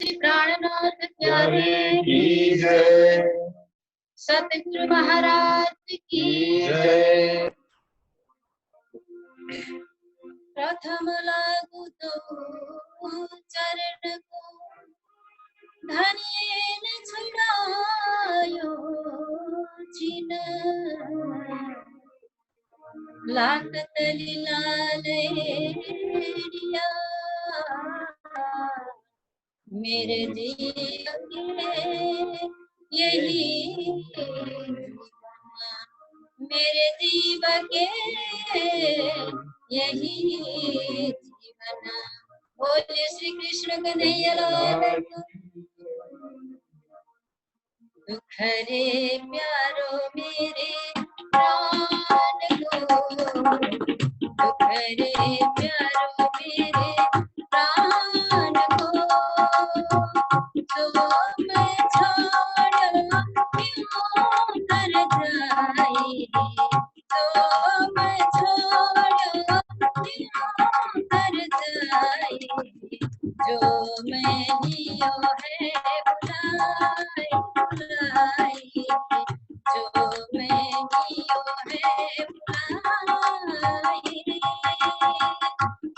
प्राणनाथ प्यारे की जय। सतगुरु महाराज की जय। प्रथम लागू तो चरण को धनियेन छुड़ायो जिन लाखत लीलालेरिया मेरे दिल के यही मेरे जीवन के यही जीवन। बोले श्री कृष्ण कन्हैया लाल की। दुख रे प्यारो मेरे प्राण को, दुख रे प्यारो मेरे प्राण को, जो मैं छोड़ क्यों कर जाए, जो मैं छोड़ क्यों कर जाए, जो मैं लियो है बुलाए बुलाए, जो मैं लियो है बुलाए,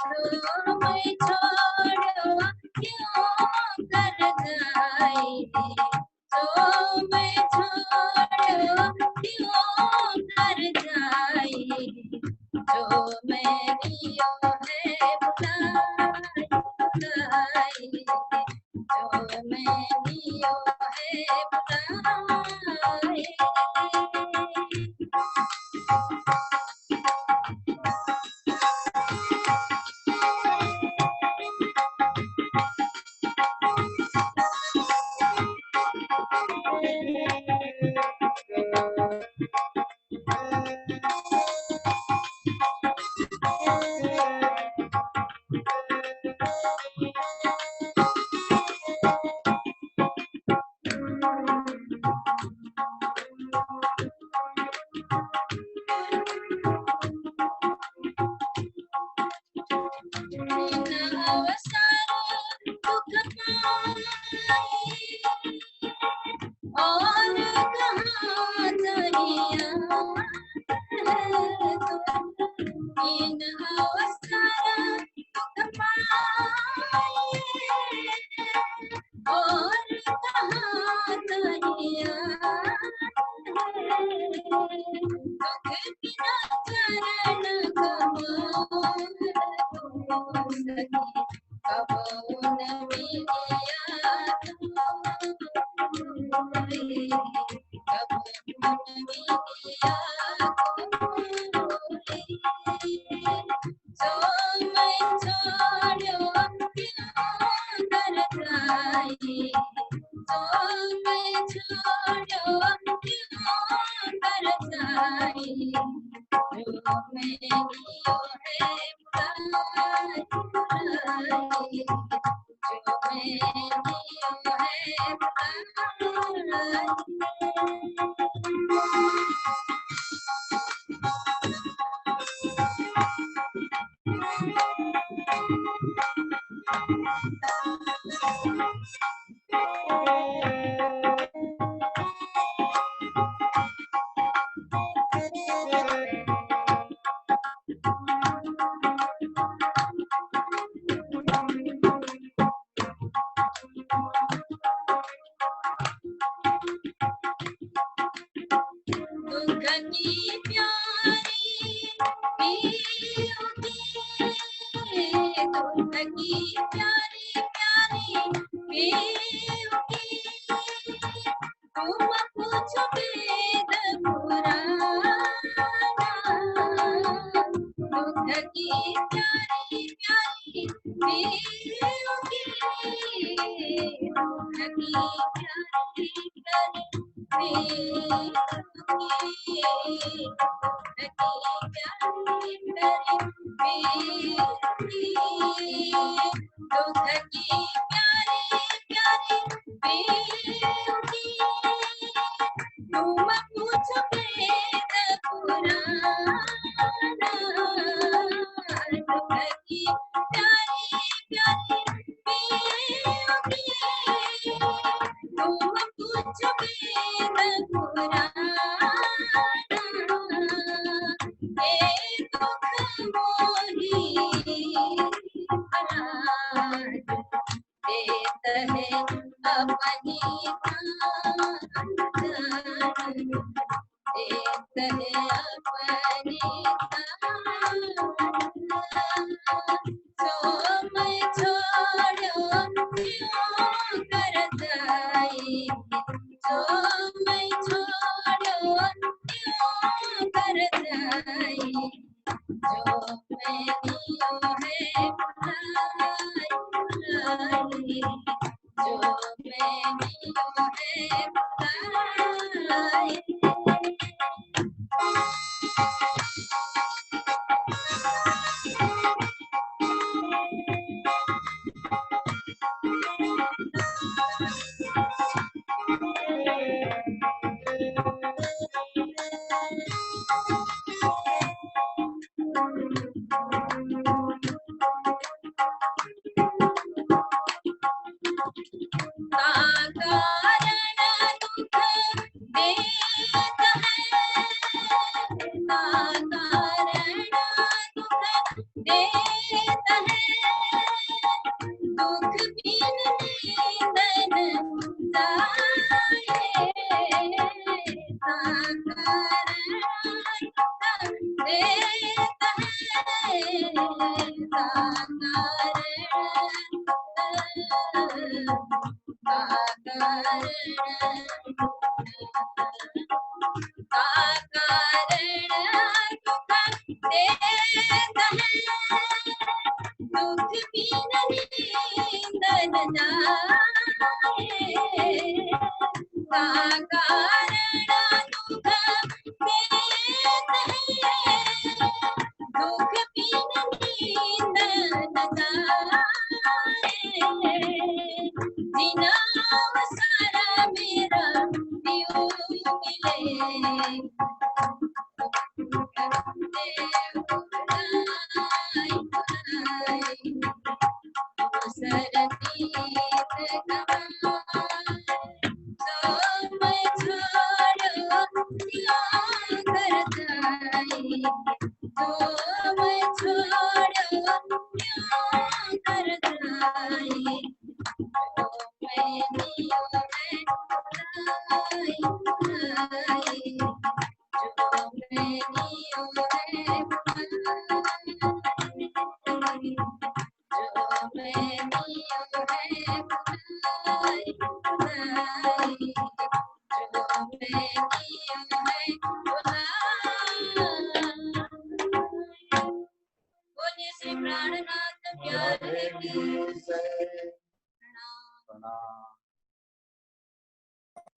जो मैं छोड़ो क्यों कर जाए, जो मैं छोड़ो क्यों कर जाए, जो मैं लियो है बुलाए बुलाए, जो मैं लियो है बुलाए।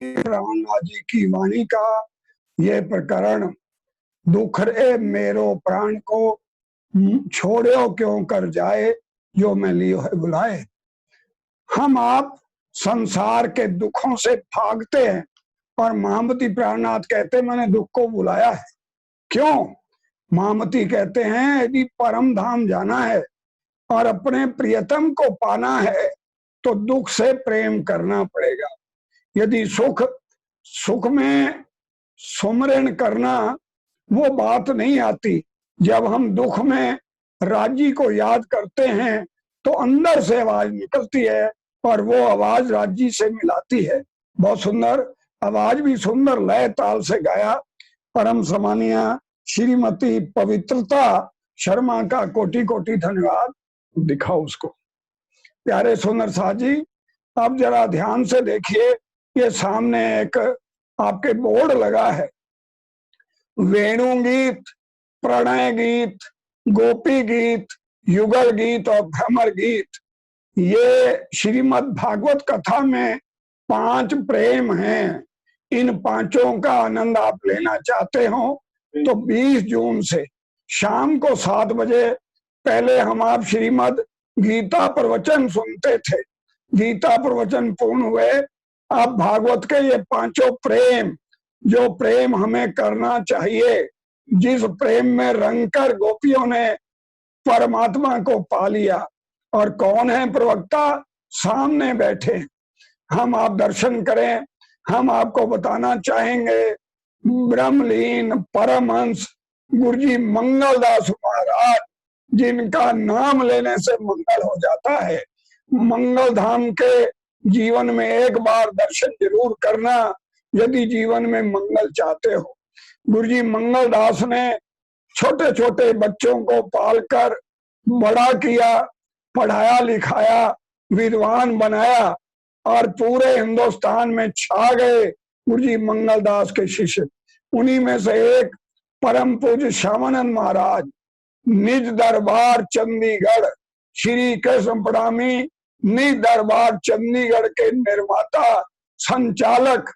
रामनाथ जी की वाणी का ये प्रकरण, दुख रे मेरो प्राण को छोड़ो क्यों कर जाए, जो मैं लियो है बुलाए। हम आप संसार के दुखों से भागते हैं और महामती प्राणनाथ कहते मैंने दुख को बुलाया है। क्यों? महामती कहते हैं यदि परम धाम जाना है और अपने प्रियतम को पाना है तो दुख से प्रेम करना पड़ेगा। यदि सुख में सुमरण करना वो बात नहीं आती। जब हम दुख में राजी को याद करते हैं तो अंदर से आवाज निकलती है और वो आवाज राजी से मिलाती है। बहुत सुंदर आवाज भी सुंदर लय ताल से गाया। परम सम्मानीय श्रीमती पवित्रता शर्मा का कोटि कोटि धन्यवाद। दिखाओ उसको। प्यारे सुंदर साथ जी, अब जरा ध्यान से देखिए, ये सामने एक आपके बोर्ड लगा है, वेणु गीत, प्रणय गीत, गोपी गीत, युगल गीत और भ्रमर गीत। ये श्रीमद् भागवत कथा में 5 प्रेम हैं। इन पांचों का आनंद आप लेना चाहते हो तो 20 जून से शाम को 7 बजे पहले हम आप श्रीमद् गीता प्रवचन सुनते थे। गीता प्रवचन पूर्ण हुए, अब भागवत के ये 5 प्रेम, जो प्रेम हमें करना चाहिए, जिस प्रेम में रंगकर गोपियों ने परमात्मा को पा लिया। और कौन है प्रवक्ता? सामने बैठे। हम आप दर्शन करें। हम आपको बताना चाहेंगे ब्रह्मलीन परमहंस गुरुजी मंगलदास महाराज, जिनका नाम लेने से मंगल हो जाता है। मंगल धाम के जीवन में एक बार दर्शन जरूर करना यदि जीवन में मंगल चाहते हो। गुरुजी मंगलदास ने छोटे छोटे बच्चों को पालकर बड़ा किया, पढ़ाया लिखाया, विद्वान बनाया और पूरे हिंदुस्तान में छा गए गुरुजी मंगलदास के शिष्य। उन्हीं में से एक परम पूज्य श्यामानंद महाराज, निज दरबार चंडीगढ़, श्री कृष्ण प्रणामी निज दरबार चंडीगढ़ के निर्माता संचालक।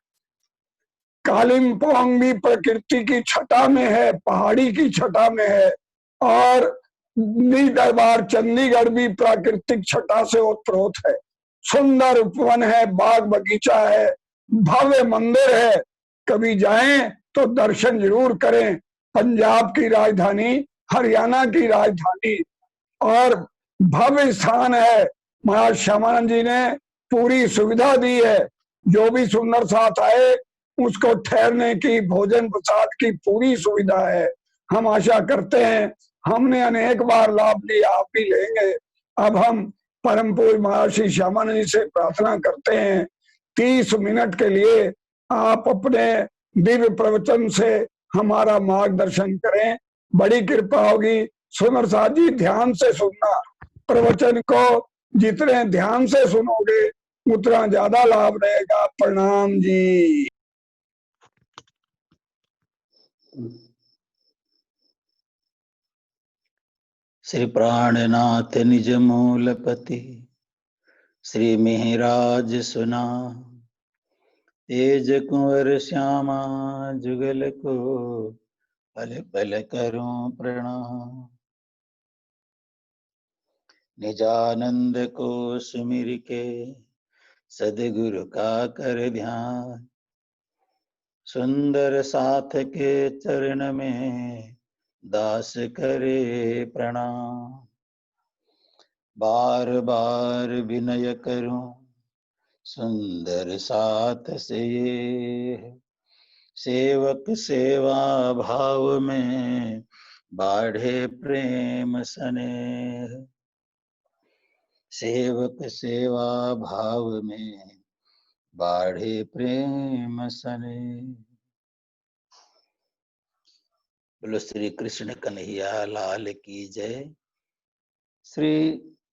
कालिम्पोंग भी प्रकृति की छटा में है, पहाड़ी की छटा में है, और निज दरबार चंडीगढ़ भी प्राकृतिक छटा से ओतप्रोत है। सुंदर उपवन है, बाग बगीचा है, भव्य मंदिर है। कभी जाएं तो दर्शन जरूर करें। पंजाब की राजधानी, हरियाणा की राजधानी और भव्य स्थान है। महाराज श्यामानंद जी ने पूरी सुविधा दी है। जो भी सुंदर साथ आए उसको ठहरने की, भोजन प्रसाद की पूरी सुविधा है। हम आशा करते हैं, हमने अनेक बार लाभ लिया, आप भी लेंगे। अब हम परम पूज्य महर्षि श्यामानंद जी से प्रार्थना करते हैं 30 मिनट के लिए आप अपने दिव्य प्रवचन से हमारा मार्गदर्शन करें, बड़ी कृपा होगी। सुंदर साथ जी ध्यान से सुनना, प्रवचन को जितने ध्यान से सुनोगे उतना ज्यादा लाभ रहेगा। प्रणाम जी। श्री प्राणनाथ निज मूलपति श्री मेहराज सुना, तेज कुंवर श्यामा जुगल को पल पल करूं प्रणाम। निजानंद को सुमिर के सदगुरु का कर ध्यान, सुंदर साथ के चरण में दास करे प्रणाम। बार बार विनय करूं सुंदर साथ से ये, सेवक सेवा भाव में बाढ़े प्रेम स्नेह। सेवक सेवा भाव में बाढ़े प्रेम स्नेह। बोलो श्री कृष्ण कन्हैया लाल की जय, श्री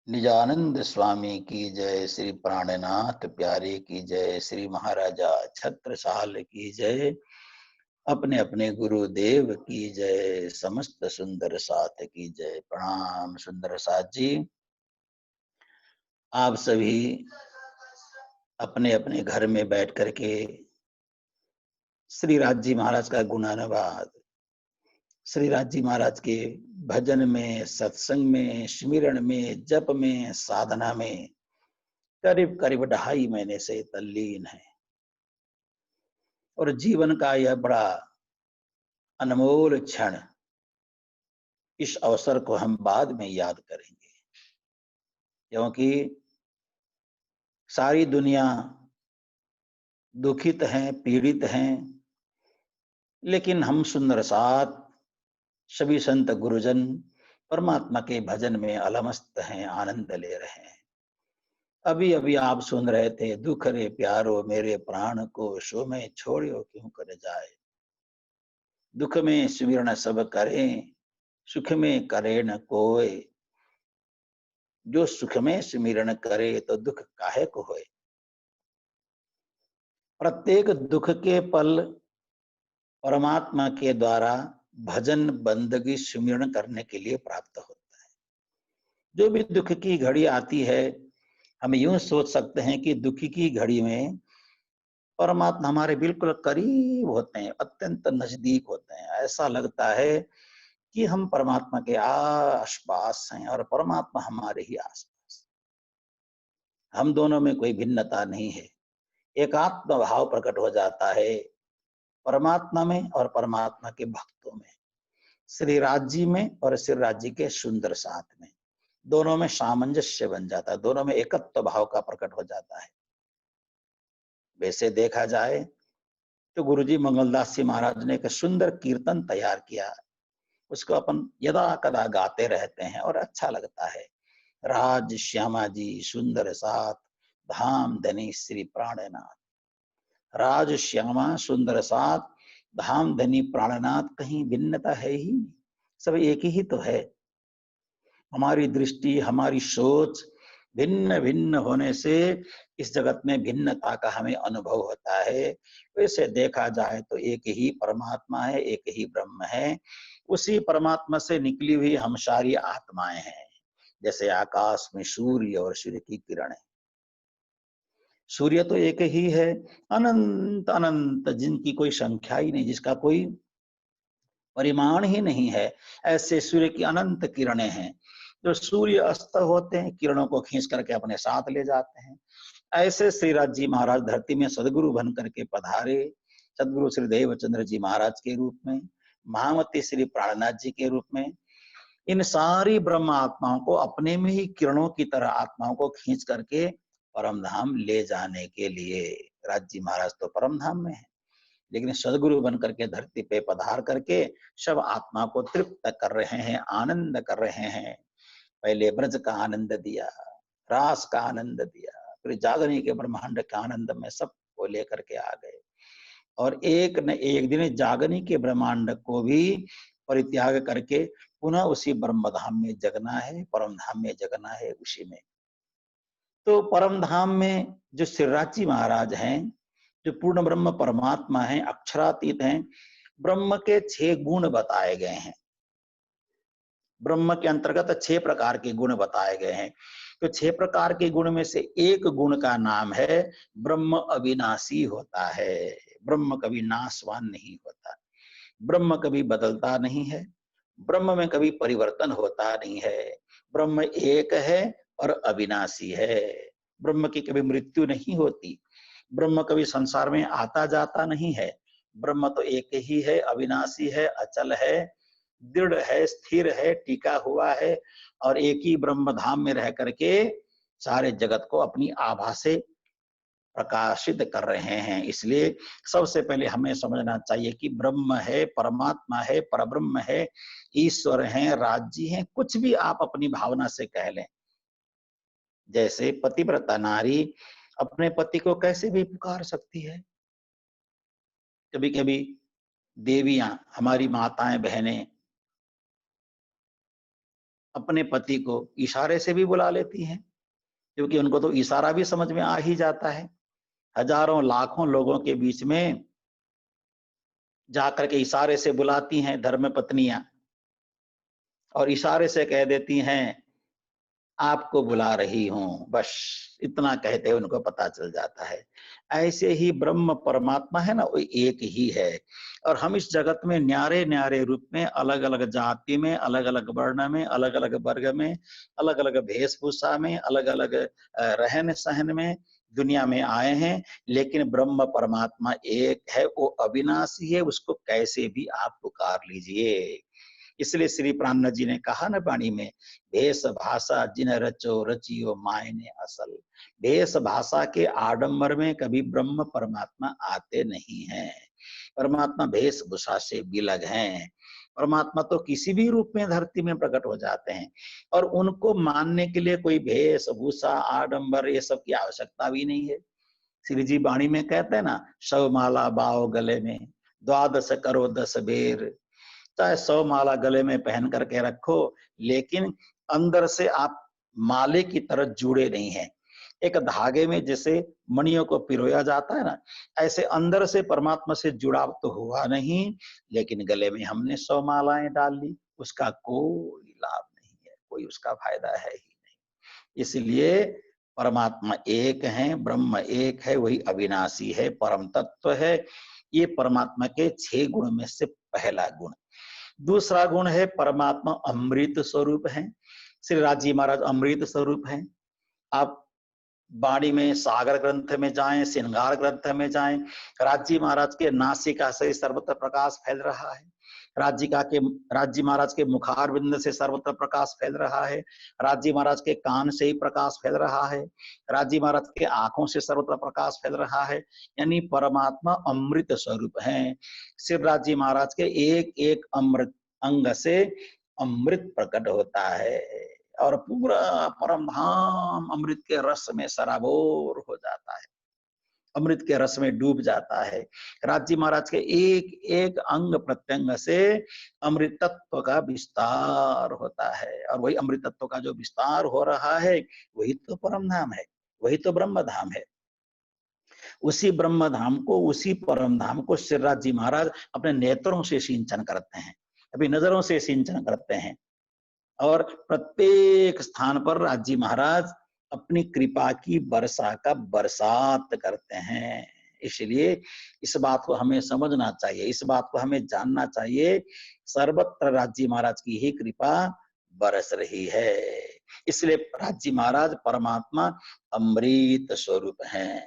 निजानंद स्वामी की जय, श्री प्राणनाथ प्यारे की जय, श्री महाराजा छत्रसाल की जय, अपने अपने गुरुदेव की जय, समस्त सुंदर साथ की जय। प्रणाम सुंदर साथ जी। आप सभी अपने अपने घर में बैठ करके श्री राज जी महाराज का गुणानुवाद, श्री राज जी महाराज के भजन में, सत्संग में, स्मिरण में, जप में, साधना में करीब करीब 2.5 महीने से तल्लीन है। और जीवन का यह बड़ा अनमोल क्षण, इस अवसर को हम बाद में याद करेंगे, क्योंकि सारी दुनिया दुखित हैं, पीड़ित हैं, लेकिन हम सुंदर साथ सभी संत गुरुजन परमात्मा के भजन में अलमस्त हैं, आनंद ले रहे हैं। अभी अभी आप सुन रहे थे, दुख रे प्यारो मेरे प्राण को, सो में छोड़ियो क्यों कर जाए। दुख में सुमिरन सब करें, सुख में करे न कोय। जो सुख में सुमिरन करे तो दुख काहे को होए। प्रत्येक दुख के पल परमात्मा के द्वारा भजन बंदगी सुमिरन करने के लिए प्राप्त होता है। जो भी दुख की घड़ी आती है, हम यूं सोच सकते हैं कि दुखी की घड़ी में परमात्मा हमारे बिल्कुल करीब होते हैं, अत्यंत नजदीक होते हैं। ऐसा लगता है कि हम परमात्मा के आसपास हैं और परमात्मा हमारे ही आसपास। हम दोनों में कोई भिन्नता नहीं है। एकात्म भाव प्रकट हो जाता है परमात्मा में और परमात्मा के भक्तों में, श्री राज जी में और श्री राज जी के सुंदर साथ में। दोनों में सामंजस्य बन जाता है, दोनों में एकत्व भाव का प्रकट हो जाता है। वैसे देखा जाए तो गुरुजी मंगलदास जी महाराज ने एक सुंदर कीर्तन तैयार किया, उसको अपन यदा कदा गाते रहते हैं और अच्छा लगता है। राज श्यामा जी सुंदर साथ, धाम धनी श्री प्राणनाथ। राज श्यामा सुंदर साथ, धाम धनी प्राणनाथ, कहीं भिन्नता है ही नहीं, सब एक ही तो है। हमारी दृष्टि, हमारी सोच भिन्न भिन्न होने से इस जगत में भिन्नता का हमें अनुभव होता है। वैसे देखा जाए तो एक ही परमात्मा है, एक ही ब्रह्म है। उसी परमात्मा से निकली हुई हम सारी आत्माएं हैं। जैसे आकाश में सूर्य और सूर्य की किरण है। सूर्य तो एक ही है, अनंत अनंत, जिनकी कोई संख्या ही नहीं, जिसका कोई परिमाण ही नहीं है, ऐसे सूर्य की अनंत किरणें हैं। जो सूर्य अस्त होते हैं, किरणों को खींच करके अपने साथ ले जाते हैं। ऐसे श्रीराज जी महाराज धरती में सदगुरु बन करके पधारे। सदगुरु श्री देवचंद्र जी महाराज के रूप में, महामती श्री प्राणनाथ जी के रूप में, इन सारी ब्रह्म आत्माओं को अपने में ही किरणों की तरह आत्माओं को खींच करके परम धाम ले जाने के लिए। राज जी महाराज तो परम धाम में है, लेकिन सदगुरु बन करके धरती पे पधार करके सब आत्मा को तृप्त कर रहे हैं, आनंद कर रहे हैं। पहले ब्रज का आनंद दिया, रास का आनंद दिया, फिर जागने के ब्रह्मांड के आनंद में सबको लेकर के आ गए। और एक न एक दिन जागने के ब्रह्मांड को भी परित्याग करके पुनः उसी ब्रह्म धाम में जगना है, परम धाम में जगना है उसी में। तो परम धाम में जो श्रीराज जी महाराज हैं, जो पूर्ण ब्रह्म परमात्मा हैं, अक्षरातीत हैं, ब्रह्म के 6 गुण बताए गए हैं। ब्रह्म के अंतर्गत 6 प्रकार के गुण बताए गए हैं। तो 6 प्रकार के गुण में से एक गुण का नाम है ब्रह्म अविनाशी होता है। ब्रह्म कभी नाशवान नहीं होता, ब्रह्म कभी बदलता नहीं है, ब्रह्म में कभी परिवर्तन होता नहीं है। ब्रह्म एक है और अविनाशी है। ब्रह्म की कभी मृत्यु नहीं होती, ब्रह्म कभी संसार में आता जाता नहीं है। ब्रह्म तो एक ही है, अविनाशी है, अचल है, दृढ़ है, स्थिर है, टिका हुआ है, और एक ही ब्रह्म धाम में रह करके सारे जगत को अपनी आभा से प्रकाशित कर रहे हैं। इसलिए सबसे पहले हमें समझना चाहिए कि ब्रह्म है, परमात्मा है, परब्रह्म है, ईश्वर है, राज्य है, कुछ भी आप अपनी भावना से कह लें। जैसे पतिव्रता नारी अपने पति को कैसे भी पुकार सकती है। कभी कभी देवियां, हमारी माताएं बहनें अपने पति को इशारे से भी बुला लेती हैं, क्योंकि उनको तो इशारा भी समझ में आ ही जाता है। हजारों लाखों लोगों के बीच में जाकर के इशारे से बुलाती हैं धर्म पत्नियां, और इशारे से कह देती हैं आपको बुला रही हूं, बस इतना कहते उनको पता चल जाता है। ऐसे ही ब्रह्म परमात्मा है ना, वो एक ही है। और हम इस जगत में न्यारे न्यारे रूप में, अलग अलग जाति में, अलग अलग वर्ण में, अलग अलग वर्ग में, अलग अलग वेशभूषा में, अलग अलग रहन सहन में दुनिया में आए हैं, लेकिन ब्रह्म परमात्मा एक है, वो अविनाशी है, उसको कैसे भी आप पुकार लीजिए। इसलिए श्री प्राणनाथ जी ने कहा ना वाणी में, भेष भाषा जिन रचो रचियो मायने असल। भेष भाषा के आडंबर में कभी ब्रह्म परमात्मा आते नहीं हैं। परमात्मा वेशभूषा से बिलग हैं। परमात्मा तो किसी भी रूप में धरती में प्रकट हो जाते हैं, और उनको मानने के लिए कोई वेशभूषा, आडंबर, ये सब की आवश्यकता भी नहीं है। श्री जी वाणी में कहते हैं ना, 100 माला बाओ गले में, 12 करो 10 बेर। चाहे 100 माला गले में पहन करके रखो, लेकिन अंदर से आप माले की तरह जुड़े नहीं हैं। एक धागे में जैसे मणियों को पिरोया जाता है ना, ऐसे अंदर से परमात्मा से जुड़ाव तो हुआ नहीं, लेकिन गले में हमने 100 मालाएं डाल ली, उसका कोई लाभ नहीं है, कोई उसका फायदा है ही नहीं। इसलिए परमात्मा एक है, ब्रह्म एक है, वही अविनाशी है, परम तत्व है। ये परमात्मा के 6 गुण में से पहला गुण। दूसरा गुण है परमात्मा अमृत स्वरूप है। श्री राज जी महाराज अमृत स्वरूप हैं। आप वाणी में, सागर ग्रंथ में जाएं, श्रृंगार ग्रंथ में जाएं, राज जी महाराज के नासिका से सर्वत्र प्रकाश फैल रहा है। राज्य महाराज के मुखारविंद से सर्वत्र प्रकाश फैल रहा है, राज्य महाराज के कान से ही प्रकाश फैल रहा है, राज्य महाराज के आंखों से सर्वत्र प्रकाश फैल रहा है। यानी परमात्मा अमृत स्वरूप है। सिर्फ राज्य महाराज के एक एक अमृत अंग से अमृत प्रकट होता है और पूरा परम धाम अमृत के रस में सराबोर हो जाता है, अमृत के रस में डूब जाता है। राज्य महाराज के एक एक अंग प्रत्यंग से अमृत तत्व का विस्तार होता है और वही अमृत तत्व का जो विस्तार हो रहा है वही तो परम धाम है, वही तो ब्रह्म धाम है। उसी ब्रह्म धाम को, उसी परम धाम को श्री राज्य महाराज अपने नेत्रों से सिंचन करते हैं, अभी नजरों से सिंचन करते हैं और प्रत्येक स्थान पर राज्य महाराज अपनी कृपा की वर्षा का बरसात करते हैं। इसलिए इस बात को हमें समझना चाहिए, इस बात को हमें जानना चाहिए, सर्वत्र राज्य महाराज की ही कृपा बरस रही है। इसलिए राज्य महाराज परमात्मा अमृत स्वरूप हैं।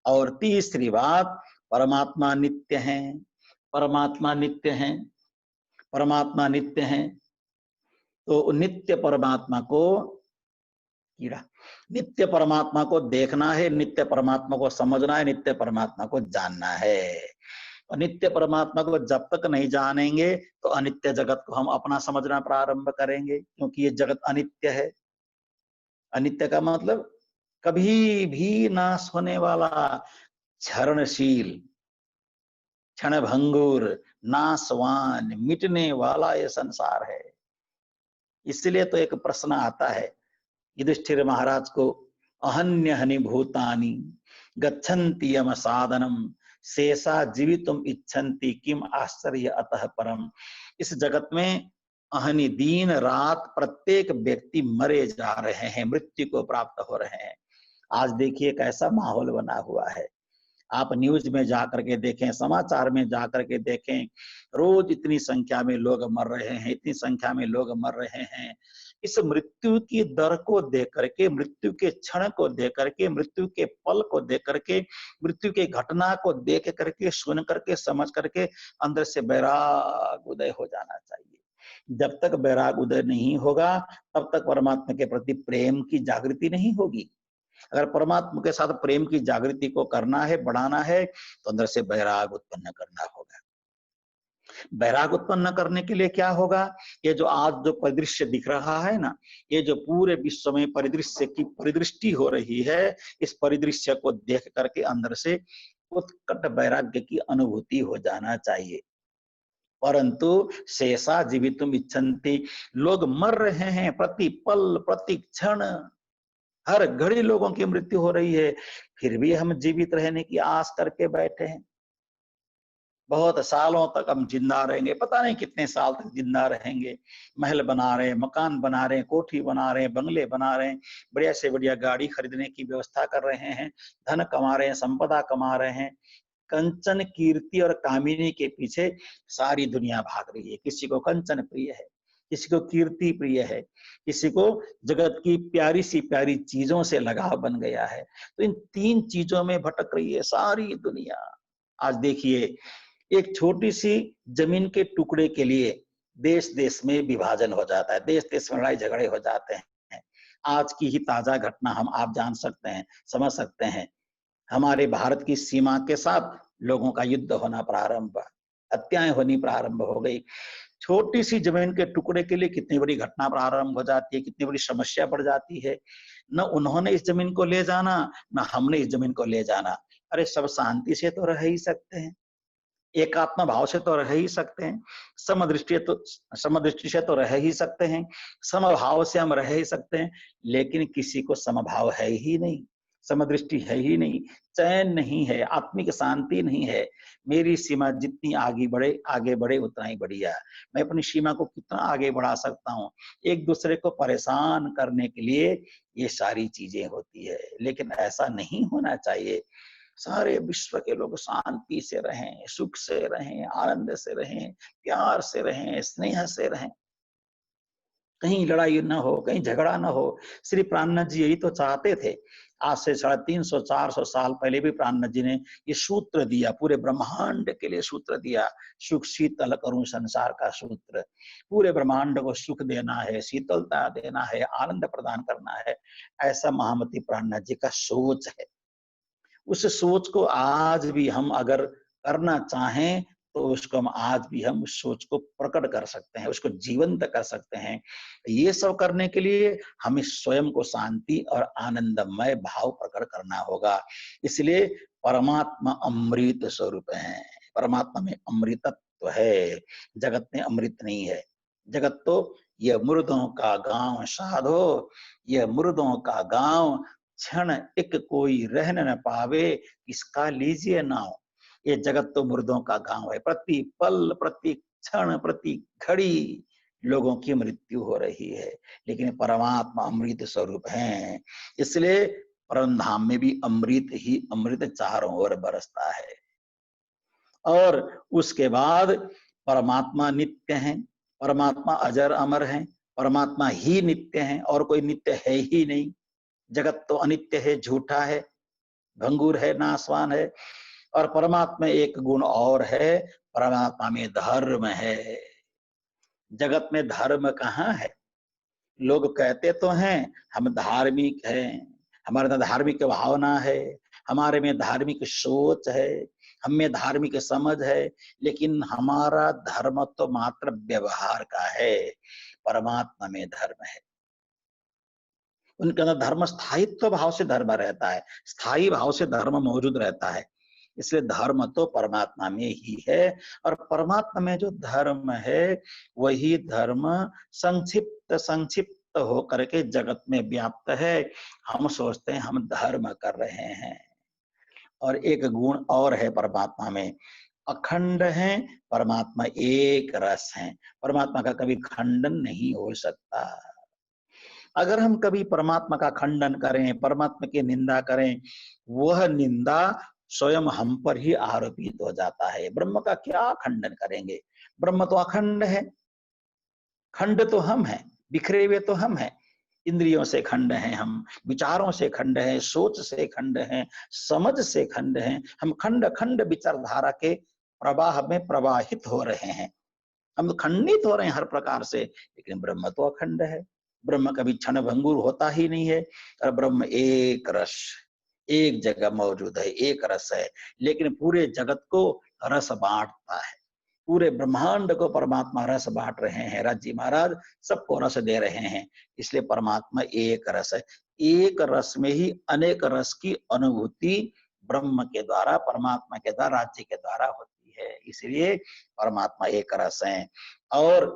और तीसरी बात, परमात्मा नित्य हैं, परमात्मा नित्य हैं, परमात्मा नित्य हैं। तो नित्य परमात्मा को नित्य परमात्मा को देखना है, नित्य परमात्मा को समझना है, नित्य परमात्मा को जानना है। और नित्य परमात्मा को जब तक नहीं जानेंगे तो अनित्य जगत को हम अपना समझना प्रारंभ करेंगे, क्योंकि ये जगत अनित्य है। अनित्य का मतलब कभी भी नाश होने वाला, क्षरणशील, क्षणभंगुर, नाशवान, मिटने वाला ये संसार है। इसलिए तो एक प्रश्न आता है युधिष्ठिर महाराज को, अहन्य हनि भूतानि गच्छन्ति यम साधनम शेषा जीवितुम इच्छन्ति किम आश्चर्य अतः परम। इस जगत में अहनि दिन रात प्रत्येक व्यक्ति मरे जा रहे हैं, मृत्यु को प्राप्त हो रहे हैं। आज देखिए कैसा माहौल बना हुआ है, आप न्यूज में जाकर के देखें, समाचार में जाकर के देखें, रोज इतनी संख्या में लोग मर रहे हैं, इतनी संख्या में लोग मर रहे हैं। इस मृत्यु की दर को देख करके, मृत्यु के क्षण को देख करके, मृत्यु के पल को देख करके, मृत्यु के घटना को देख करके, सुन करके, समझ करके अंदर से वैराग उदय हो जाना चाहिए। जब तक वैराग उदय नहीं होगा तब तक परमात्मा के प्रति प्रेम की जागृति नहीं होगी। अगर परमात्मा के साथ प्रेम की जागृति को करना है, बढ़ाना है, तो अंदर से वैराग उत्पन्न करना होगा। वैराग उत्पन्न करने के लिए क्या होगा? ये जो आज जो परिदृश्य दिख रहा है ना, ये जो पूरे विश्व में परिदृश्य की परिदृष्टि हो रही है, इस परिदृश्य को देख करके अंदर से उत्कट वैराग्य की अनुभूति हो जाना चाहिए। परंतु शेषा जीवितुम इच्छन्ति, लोग मर रहे हैं प्रति पल प्रति क्षण, हर घड़ी लोगों की मृत्यु हो रही है, फिर भी हम जीवित रहने की आस करके बैठे हैं। बहुत सालों तक हम जिंदा रहेंगे, पता नहीं कितने साल तक जिंदा रहेंगे। महल बना रहे हैं, मकान बना रहे हैं, कोठी बना रहे हैं, बंगले बना रहे हैं, बढ़िया से बढ़िया गाड़ी खरीदने की व्यवस्था कर रहे हैं, धन कमा रहे हैं, संपदा कमा रहे हैं। कंचन कीर्ति और कामिनी के पीछे सारी दुनिया भाग रही है। किसी को कंचन प्रिय है, किसी को कीर्ति प्रिय है, किसी को जगत की प्यारी सी प्यारी चीजों से लगाव बन गया है। तो इन तीन चीजों में भटक रही है सारी दुनिया। आज देखिए, एक छोटी सी जमीन के टुकड़े के लिए देश देश में विभाजन हो जाता है, देश देश में लड़ाई झगड़े हो जाते हैं। आज की ही ताजा घटना आप जान सकते हैं, समझ सकते हैं। हमारे भारत की सीमा के साथ लोगों का युद्ध होना प्रारंभ, हत्याएं होनी प्रारंभ हो गई। छोटी सी जमीन के टुकड़े के लिए कितनी बड़ी घटना प्रारंभ हो जाती है, कितनी बड़ी समस्या बढ़ जाती है। न उन्होंने इस जमीन को ले जाना, न हमने इस जमीन को ले जाना। अरे सब शांति से तो रह ही सकते हैं, एकात्म भाव से तो रह ही सकते हैं, समदृष्टि से तो रह ही सकते हैं, समभाव से हम रह ही सकते हैं। लेकिन किसी को समभाव है ही नहीं, समदृष्टि है ही नहीं, चैन नहीं है, आत्मिक शांति नहीं है। मेरी सीमा जितनी आगे बढ़े उतना ही बढ़िया। मैं अपनी सीमा को कितना आगे बढ़ा सकता हूँ, एक दूसरे को परेशान करने के लिए ये सारी चीजें होती है। लेकिन ऐसा नहीं होना चाहिए। सारे विश्व के लोग शांति से रहें, सुख से रहें, आनंद से रहें, प्यार से रहें, स्नेह से रहें, कहीं लड़ाई न हो, कहीं झगड़ा न हो। श्री प्राणनाथ जी यही तो चाहते थे। आज से 350-400 साल पहले भी प्राणनाथ जी ने ये सूत्र दिया, पूरे ब्रह्मांड के लिए सूत्र दिया। सुख शीतल करूं संसार का सूत्र, पूरे ब्रह्मांड को सुख देना है, शीतलता देना है, आनंद प्रदान करना है, ऐसा महामती प्राणनाथ जी का सोच है। उस सोच को आज भी हम अगर करना चाहें तो उसको हम आज भी हम उस सोच को प्रकट कर सकते हैं, उसको जीवंत कर सकते हैं। ये सब करने के लिए हमें स्वयं को शांति और आनंदमय भाव प्रकट करना होगा। इसलिए परमात्मा अमृत स्वरूप है, परमात्मा में अमृतत्व है, जगत में अमृत नहीं है। जगत तो यह मुर्दों का गांव साधो, यह मुर्दों का गांव, क्षण एक कोई रह न पावे, इसका लीजिए नाव। ये जगत तो मुर्दों का गांव है, प्रति पल प्रति क्षण प्रति घड़ी लोगों की मृत्यु हो रही है, लेकिन परमात्मा अमृत स्वरूप है। इसलिए परम धाम में भी अमृत ही अमृत चारों ओर बरसता है। और उसके बाद परमात्मा नित्य है, परमात्मा अजर अमर है, परमात्मा ही नित्य है और कोई नित्य है ही नहीं। जगत तो अनित्य है, झूठा है, भंगुर है, नाशवान है। और परमात्मा एक गुण और है, परमात्मा में धर्म है। जगत में धर्म कहाँ है? लोग कहते तो हैं हम धार्मिक हैं, हमारे अंदर धार्मिक भावना है, हमारे में धार्मिक सोच है, हम में धार्मिक समझ है, लेकिन हमारा धर्म तो मात्र व्यवहार का है, परमात्मा में धर्म है। उनके अंदर धर्म स्थायित्व भाव से धर्म रहता है, स्थायी भाव से धर्म मौजूद रहता है। इसलिए धर्म तो परमात्मा में ही है, और परमात्मा में जो धर्म है वही धर्म संक्षिप्त संक्षिप्त होकर के जगत में व्याप्त है। हम सोचते हैं हम धर्म कर रहे हैं। और एक गुण और है परमात्मा में, अखंड है, परमात्मा एक रस है, परमात्मा का कभी खंडन नहीं हो सकता। अगर हम कभी परमात्मा का खंडन करें, परमात्मा की निंदा करें, वह निंदा स्वयं हम पर ही आरोपित हो जाता है। ब्रह्म का क्या खंडन करेंगे? ब्रह्म तो अखंड है, खंड तो हम हैं, बिखरे हुए तो हम हैं, इंद्रियों से खंड हैं हम, विचारों से खंड हैं, सोच से खंड हैं, समझ से खंड हैं। हम खंड खंड विचारधारा के प्रवाह में प्रवाहित हो रहे हैं, हम खंडित हो रहे हैं हर प्रकार से, लेकिन ब्रह्म तो अखंड है। ब्रह्म कभी क्षण भंगुर होता ही नहीं है, और ब्रह्म एक रस, एक जगह मौजूद है, एक रस है, लेकिन पूरे जगत को रस बांटता है, पूरे ब्रह्मांड को परमात्मा रस बांट रहे हैं। रस जी महाराज सबको रस दे रहे हैं। इसलिए परमात्मा एक रस है, एक रस में ही अनेक रस की अनुभूति ब्रह्म के द्वारा, परमात्मा के द्वारा, राज्य के द्वारा होती है। इसलिए परमात्मा एक रस है। और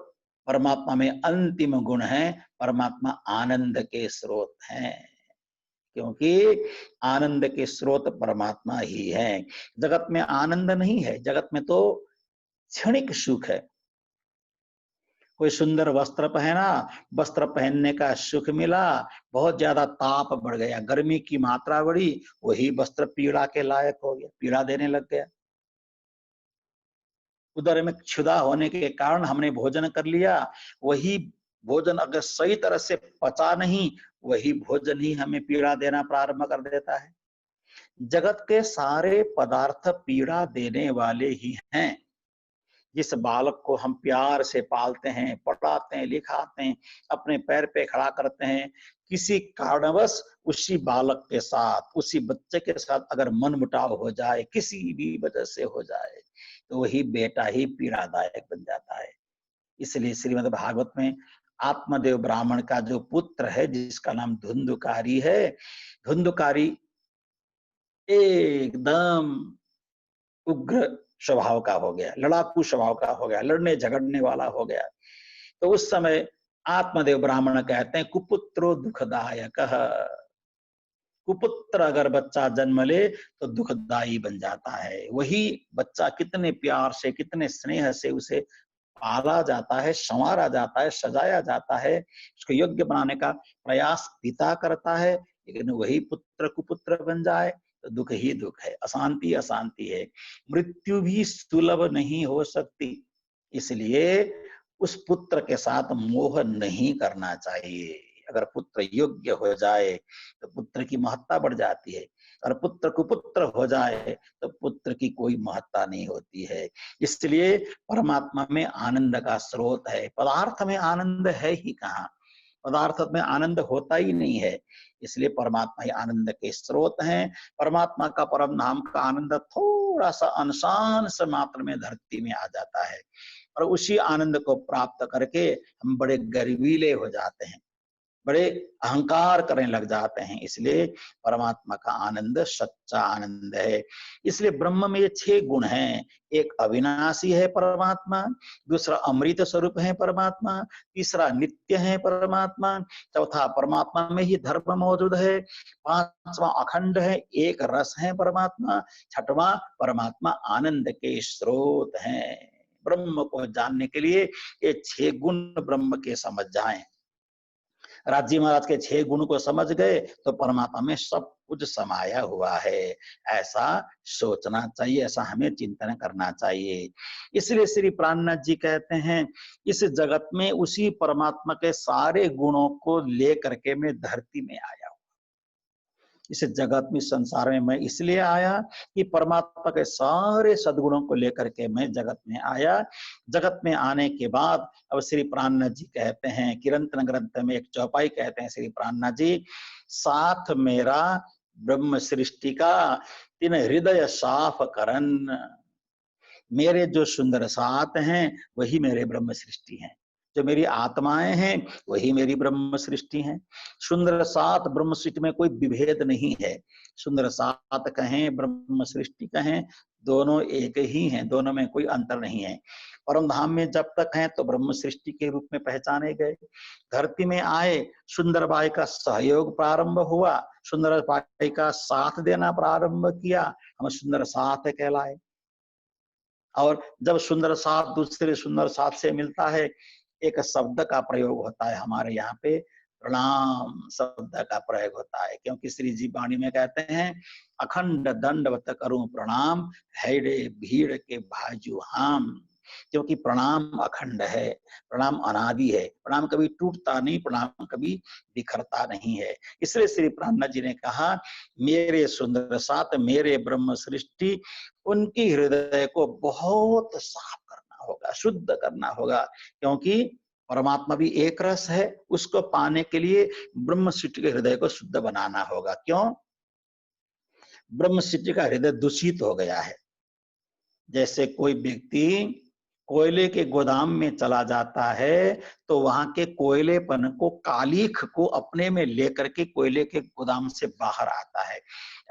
परमात्मा में अंतिम गुण है, परमात्मा आनंद के स्रोत हैं, क्योंकि आनंद के स्रोत परमात्मा ही है। जगत में आनंद नहीं है, जगत में तो क्षणिक सुख है। कोई सुंदर वस्त्र पहना, वस्त्र पहनने का सुख मिला, बहुत ज्यादा ताप बढ़ गया, गर्मी की मात्रा बढ़ी, वही वस्त्र पीड़ा के लायक हो गया, पीड़ा देने लग गया। उदर में क्षुधा होने के कारण हमने भोजन कर लिया, वही भोजन अगर सही तरह से पचा नहीं, वही भोजन ही हमें पीड़ा देना प्रारंभ कर देता है। जगत के सारे पदार्थ पीड़ा देने वाले ही हैं। जिस बालक को हम प्यार से पालते हैं, पढ़ाते हैं, लिखाते हैं, अपने पैर पे खड़ा करते हैं, किसी कारणवश उसी बालक के साथ, उसी बच्चे के साथ अगर मनमुटाव हो जाए, किसी भी वजह से हो जाए, तो वही बेटा ही पीड़ादायक बन जाता है। इसलिए श्रीमद् भागवत में आत्मदेव ब्राह्मण का जो पुत्र है, जिसका नाम धुंधुकारी है, धुंधुकारी एकदम उग्र स्वभाव का हो गया, लड़ाकू स्वभाव का हो गया, लड़ने झगड़ने वाला हो गया। तो उस समय आत्मदेव ब्राह्मण कहते हैं, कुपुत्रो दुखदायक। कुपुत्र अगर बच्चा जन्म ले तो दुखदायी बन जाता है। वही बच्चा कितने प्यार से, कितने स्नेह से उसे पाला जाता है, संवारा जाता है, सजाया जाता है, उसको योग्य बनाने का प्रयास पिता करता है, लेकिन वही पुत्र कुपुत्र बन जाए तो दुख ही दुख है, अशांति अशांति है, मृत्यु भी सुलभ नहीं हो सकती। इसलिए उस पुत्र के साथ मोह नहीं करना चाहिए। अगर पुत्र योग्य हो जाए तो पुत्र की महत्ता बढ़ जाती है, और पुत्र कुपुत्र हो जाए तो पुत्र की कोई महत्ता नहीं होती है। इसलिए परमात्मा में आनंद का स्रोत है, पदार्थ में आनंद है ही कहाँ, पदार्थ में आनंद होता ही नहीं है। इसलिए परमात्मा ही आनंद के स्रोत हैं। परमात्मा का परम धाम का आनंद थोड़ा सा अंशान से मात्र में धरती में आ जाता है, और उसी आनंद को प्राप्त करके हम बड़े गर्वीले हो जाते हैं, बड़े अहंकार करने लग जाते हैं। इसलिए परमात्मा का आनंद सच्चा आनंद है। इसलिए ब्रह्म में ये 6 गुण हैं। एक अविनाशी है परमात्मा, दूसरा अमृत स्वरूप है परमात्मा, तीसरा नित्य है परमात्मा, चौथा परमात्मा में ही धर्म मौजूद है, पांचवा अखंड है, एक रस है परमात्मा, छठवां परमात्मा आनंद के स्रोत हैं। ब्रह्म को जानने के लिए ये 6 गुण ब्रह्म के समझ जाएं। राजी महाराज के 6 गुण को समझ गए तो परमात्मा में सब कुछ समाया हुआ है, ऐसा सोचना चाहिए, ऐसा हमें चिंतन करना चाहिए। इसलिए श्री प्राणनाथ जी कहते हैं, इस जगत में उसी परमात्मा के सारे गुणों को लेकर के मैं धरती में आया हूं। इस जगत में, संसार में मैं इसलिए आया कि परमात्मा के सारे सद्गुणों को लेकर के मैं जगत में आया। जगत में आने के बाद अब श्री प्राणनाथ जी कहते हैं, किरंतन ग्रंथ में एक चौपाई कहते हैं श्री प्राणनाथ जी, साथ मेरा ब्रह्म सृष्टि का तीन हृदय साफ करन। मेरे जो सुंदर साथ हैं वही मेरे ब्रह्म सृष्टि हैं, जो मेरी आत्माएं हैं वही मेरी ब्रह्म सृष्टि हैं। सुंदर सात ब्रह्म सृष्टि में कोई विभेद नहीं है। सुंदर सात कहें, ब्रह्म सृष्टि कहें, दोनों एक ही हैं, दोनों में कोई अंतर नहीं है। परम धाम में जब तक हैं तो ब्रह्म सृष्टि के रूप में पहचाने गए। धरती में आए, सुंदर बाई का सहयोग प्रारंभ हुआ, सुंदर बाई का साथ देना प्रारंभ किया, हम सुंदर साथ कहलाए। और जब सुंदर साथ दूसरे सुंदर साथ से मिलता है, एक शब्द का प्रयोग होता है हमारे यहाँ पे, प्रणाम शब्द का प्रयोग होता है, क्योंकि श्री जी वाणी में कहते हैं, अखंड दंडवत करूं प्रणाम, हैडे भीड़ के भाजू हम। क्योंकि प्रणाम अखंड है, प्रणाम अनादि है, प्रणाम कभी टूटता नहीं, प्रणाम कभी बिखरता नहीं है। इसलिए श्री प्राणनाथ जी ने कहा, मेरे सुंदर साथ, मेरे ब्रह्म सृष्टि, उनकी हृदय को बहुत साफ करना होगा, शुद्ध करना होगा, क्योंकि परमात्मा भी एक रस है। उसको पाने के लिए ब्रह्म सृष्टि के हृदय को शुद्ध बनाना होगा। क्यों? ब्रह्म सृष्टि का हृदय दूषित हो गया है। जैसे कोई व्यक्ति कोयले के गोदाम में चला जाता है तो वहां के कोयलेपन को, कालीख को अपने में लेकर के कोयले के गोदाम से बाहर आता है।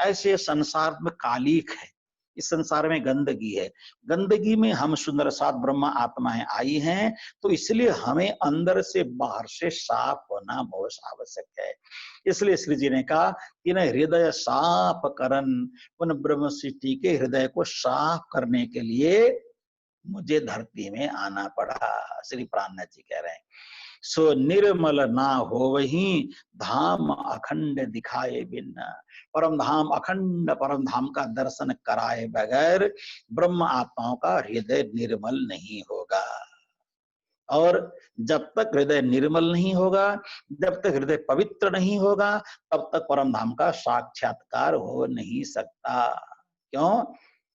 ऐसे संसार में कालीख है, इस संसार में गंदगी है। गंदगी में हम सुंदर सात ब्रह्म आत्माएं आई हैं, तो इसलिए हमें अंदर से बाहर से साफ होना बहुत आवश्यक है। इसलिए श्री जी ने कहा, इन हृदय साफ करन, उन ब्रह्म सृष्टि के हृदय को साफ करने के लिए मुझे धरती में आना पड़ा। श्री प्राणनाथ जी कह रहे हैं, सो निर्मल ना हो वही धाम अखंड दिखाए बिन। परम धाम, अखंड परम धाम का दर्शन कराए बगैर ब्रह्म आत्माओं का हृदय निर्मल नहीं होगा। और जब तक हृदय निर्मल नहीं होगा, जब तक हृदय पवित्र नहीं होगा, तब तक परम धाम का साक्षात्कार हो नहीं सकता। क्यों?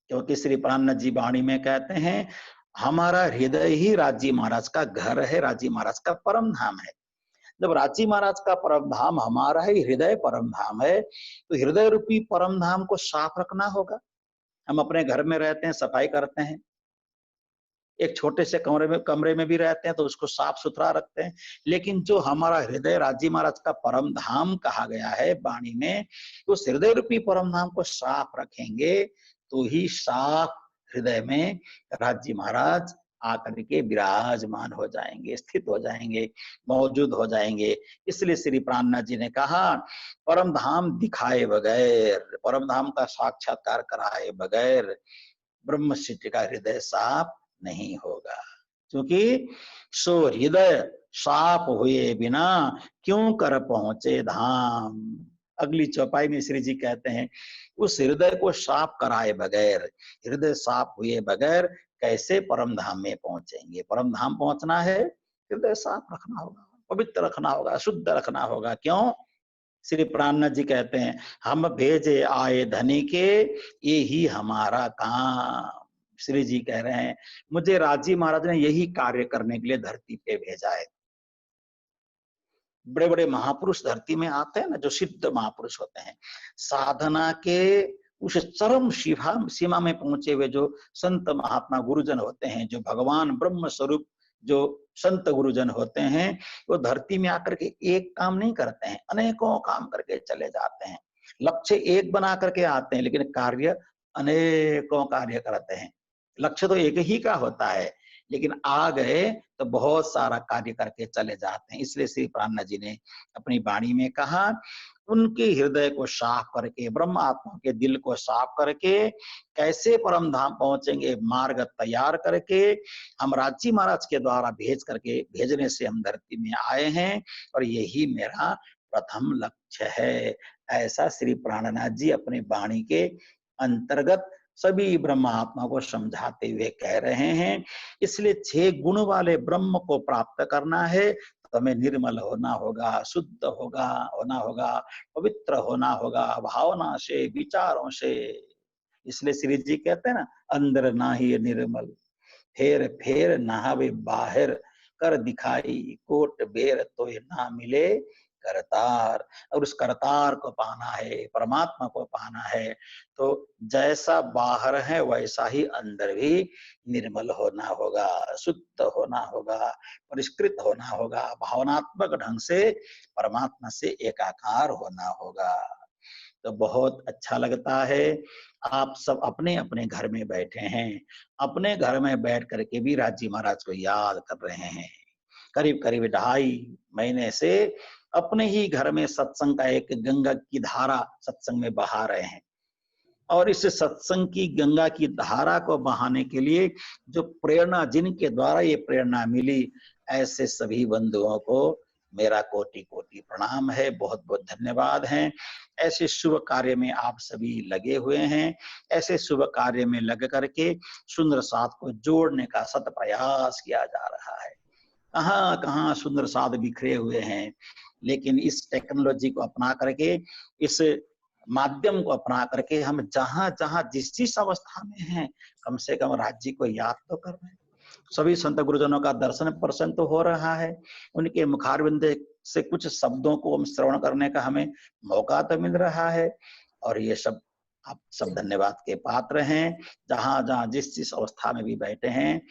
क्योंकि श्री प्राणनाथ जी वाणी में कहते हैं, हमारा हृदय ही राजी महाराज का घर है, राजी महाराज का परम धाम है। जब राजी महाराज का परम धाम हमारा ही हृदय परम धाम है, तो हृदय रूपी परम धाम को साफ रखना होगा। हम अपने घर में रहते हैं, सफाई करते हैं, एक छोटे से कमरे में भी रहते हैं तो उसको साफ सुथरा रखते हैं, लेकिन जो हमारा हृदय राजी महाराज का परम धाम कहा गया है वाणी में, उस हृदय रूपी परम धाम को साफ रखेंगे तो ही साफ हृदय में राजी महाराज आकर के विराजमान हो जाएंगे, स्थित हो जाएंगे, मौजूद हो जाएंगे। इसलिए श्री प्राणनाथ जी ने कहा, परम धाम दिखाए बगैर, परम धाम का साक्षात्कार कराए बगैर ब्रह्म सृष्टि का हृदय साफ नहीं होगा। क्योंकि सो हृदय साफ हुए बिना क्यों कर पहुंचे धाम। अगली चौपाई में श्री जी कहते हैं, उस हृदय को साफ कराए बगैर, हृदय साफ हुए बगैर कैसे परम धाम में पहुंचेंगे। परम धाम पहुंचना है, हृदय साफ रखना होगा। पवित्र रखना होगा, शुद्ध रखना होगा। क्यों? श्री प्राणनाथ जी कहते हैं, हम भेजे आए धनी के, ये ही हमारा काम। श्री जी कह रहे हैं, मुझे राजी महाराज ने यही कार्य करने के लिए धरती पे भेजा है। बड़े बड़े महापुरुष धरती में आते हैं ना, जो सिद्ध महापुरुष होते हैं, साधना के उस चरम सीमा में पहुंचे हुए जो संत महात्मा गुरुजन होते हैं, जो भगवान ब्रह्म स्वरूप जो संत गुरुजन होते हैं, वो धरती में आकर के एक काम नहीं करते हैं, अनेकों काम करके चले जाते हैं। लक्ष्य एक बना करके आते हैं, लेकिन कार्य अनेकों कार्य करते हैं। लक्ष्य तो एक ही का होता है, लेकिन आ गए तो बहुत सारा कार्य करके चले जाते हैं। इसलिए श्री प्राणनाथ जी ने अपनी वाणी में कहा, उनके हृदय को साफ करके, ब्रह्म आत्मा के दिल को साफ करके कैसे परम धाम पहुंचेंगे, मार्ग तैयार करके हम राजी महाराज के द्वारा भेजने से हम धरती में आए हैं, और यही मेरा प्रथम लक्ष्य है। ऐसा श्री प्राणनाथ जी अपनी वाणी के अंतर्गत सभी ब्रह्म आत्मा को समझाते हुए कह रहे हैं। इसलिए 6 गुण वाले ब्रह्म को प्राप्त करना है तो हमें निर्मल होना होगा, शुद्ध होना होगा, पवित्र होना होगा, भावना से, विचारों से। इसलिए श्री जी कहते हैं ना, अंदर ना ही निर्मल, फेर फेर नहावे बाहर, कर दिखाई कोट बेर तो ना मिले करतार। और उस करतार को पाना है, परमात्मा को पाना है, तो जैसा बाहर है वैसा ही अंदर भी निर्मल होना होगा, शुद्ध होना होगा, परिष्कृत होना होगा, भावनात्मक ढंग से परमात्मा से एकाकार होना होगा। तो बहुत अच्छा लगता है, आप सब अपने अपने घर में बैठे हैं, अपने घर में बैठ करके भी राजी महाराज को याद कर रहे हैं। करीब करीब 2.5 महीने से अपने ही घर में सत्संग का एक गंगा की धारा सत्संग में बहा रहे हैं, और इस सत्संग की गंगा की धारा को बहाने के लिए जो प्रेरणा, जिनके द्वारा ये प्रेरणा मिली, ऐसे सभी बंधुओं को मेरा कोटि कोटि प्रणाम है, बहुत बहुत धन्यवाद है। ऐसे शुभ कार्य में आप सभी लगे हुए हैं, ऐसे शुभ कार्य में लग करके सुंदर साथ को जोड़ने का सत प्रयास किया जा रहा है। कहाँ कहाँ सुंदर साध बिखरे हुए हैं, लेकिन इस टेक्नोलॉजी को अपना करके, इस माध्यम को अपना करके हम जहां जहां जिस अवस्था में हैं, कम से कम राज्य को याद तो कर रहे हैं। सभी संत गुरुजनों का दर्शन प्रसन्न तो हो रहा है, उनके मुखारविंद से कुछ शब्दों को हम श्रवण करने का हमें मौका तो मिल रहा है, और ये सब आप सब धन्यवाद के पात्र हैं। जहां जहां जिस अवस्था में भी बैठे हैं,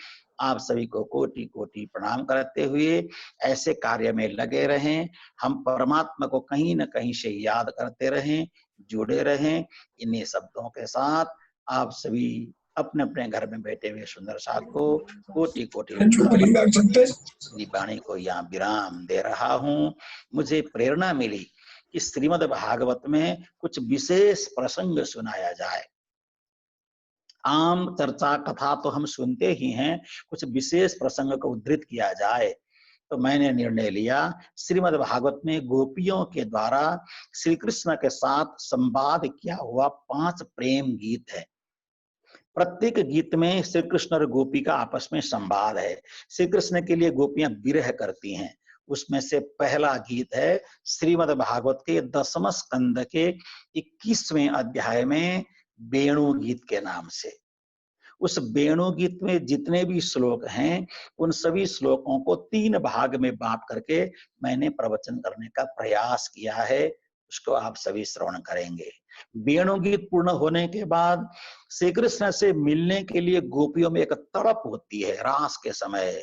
आप सभी को कोटि कोटि प्रणाम करते हुए ऐसे कार्य में लगे रहें, हम परमात्मा को कहीं न कहीं से याद करते रहें, जुड़े रहें। इन्हीं शब्दों के साथ आप सभी अपने अपने घर में बैठे हुए सुंदर साथ को कोटि कोटि वाणी को यहाँ विराम दे रहा हूँ। मुझे प्रेरणा मिली कि श्रीमद् भागवत में कुछ विशेष प्रसंग सुनाया जाए। आम चर्चा कथा तो हम सुनते ही हैं, कुछ विशेष प्रसंग को उद्धृत किया जाए। तो मैंने निर्णय लिया, श्रीमद् भागवत में गोपियों के द्वारा श्री कृष्ण के साथ संवाद किया हुआ 5 प्रेम गीत है। प्रत्येक गीत में श्री कृष्ण और गोपी का आपस में संवाद है। श्री कृष्ण के लिए गोपियां विरह करती हैं। उसमें से पहला गीत है श्रीमद् भागवत के 10वें स्कंद के 21वें अध्याय में वेणु गीत के नाम से। उस वेणु गीत में जितने भी श्लोक हैं, उन सभी श्लोकों को 3 भाग में बांट करके मैंने प्रवचन करने का प्रयास किया है। उसको आप सभी श्रवण करेंगे। वेणु गीत पूर्ण होने के बाद श्री कृष्ण से मिलने के लिए गोपियों में एक तड़प होती है रास के समय।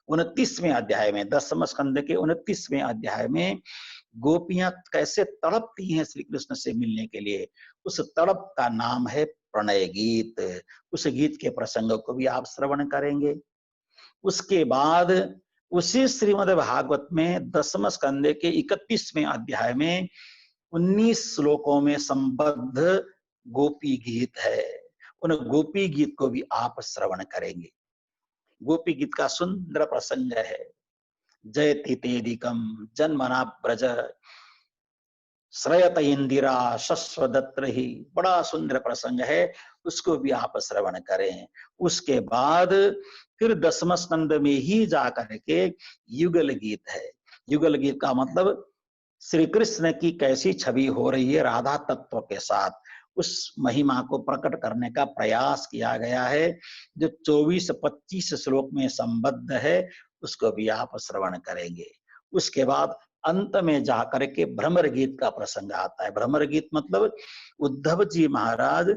29वें अध्याय में, 10वें स्कंद के 29वें अध्याय में गोपियां कैसे तड़पती हैं श्री कृष्ण से मिलने के लिए, उस तड़प का नाम है प्रणय गीत। उस गीत के प्रसंग को भी आप श्रवण करेंगे। उसके बाद उसी श्रीमद् भागवत में 10वें स्कंद के 31वें अध्याय में 19 श्लोकों में संबद्ध गोपी गीत है। उन गोपी गीत को भी आप श्रवण करेंगे। गोपी गीत का सुंदर प्रसंग है, जयति तेदिकम जन्मना ब्रज श्रयत इंदिरा शश्वदत्र ही। बड़ा सुंदर प्रसंग है, उसको भी आप श्रवण करें। उसके बाद फिर 10वें स्कंद में ही जाकर के युगल गीत है। युगल गीत का मतलब श्री कृष्ण की कैसी छवि हो रही है राधा तत्व के साथ, उस महिमा को प्रकट करने का प्रयास किया गया है, जो 24-25 श्लोक में संबद्ध है, उसको भी आप श्रवण करेंगे। उसके बाद अंत में जाकर के भ्रमर गीत का प्रसंग आता है। भ्रमर गीत मतलब उद्धव जी महाराज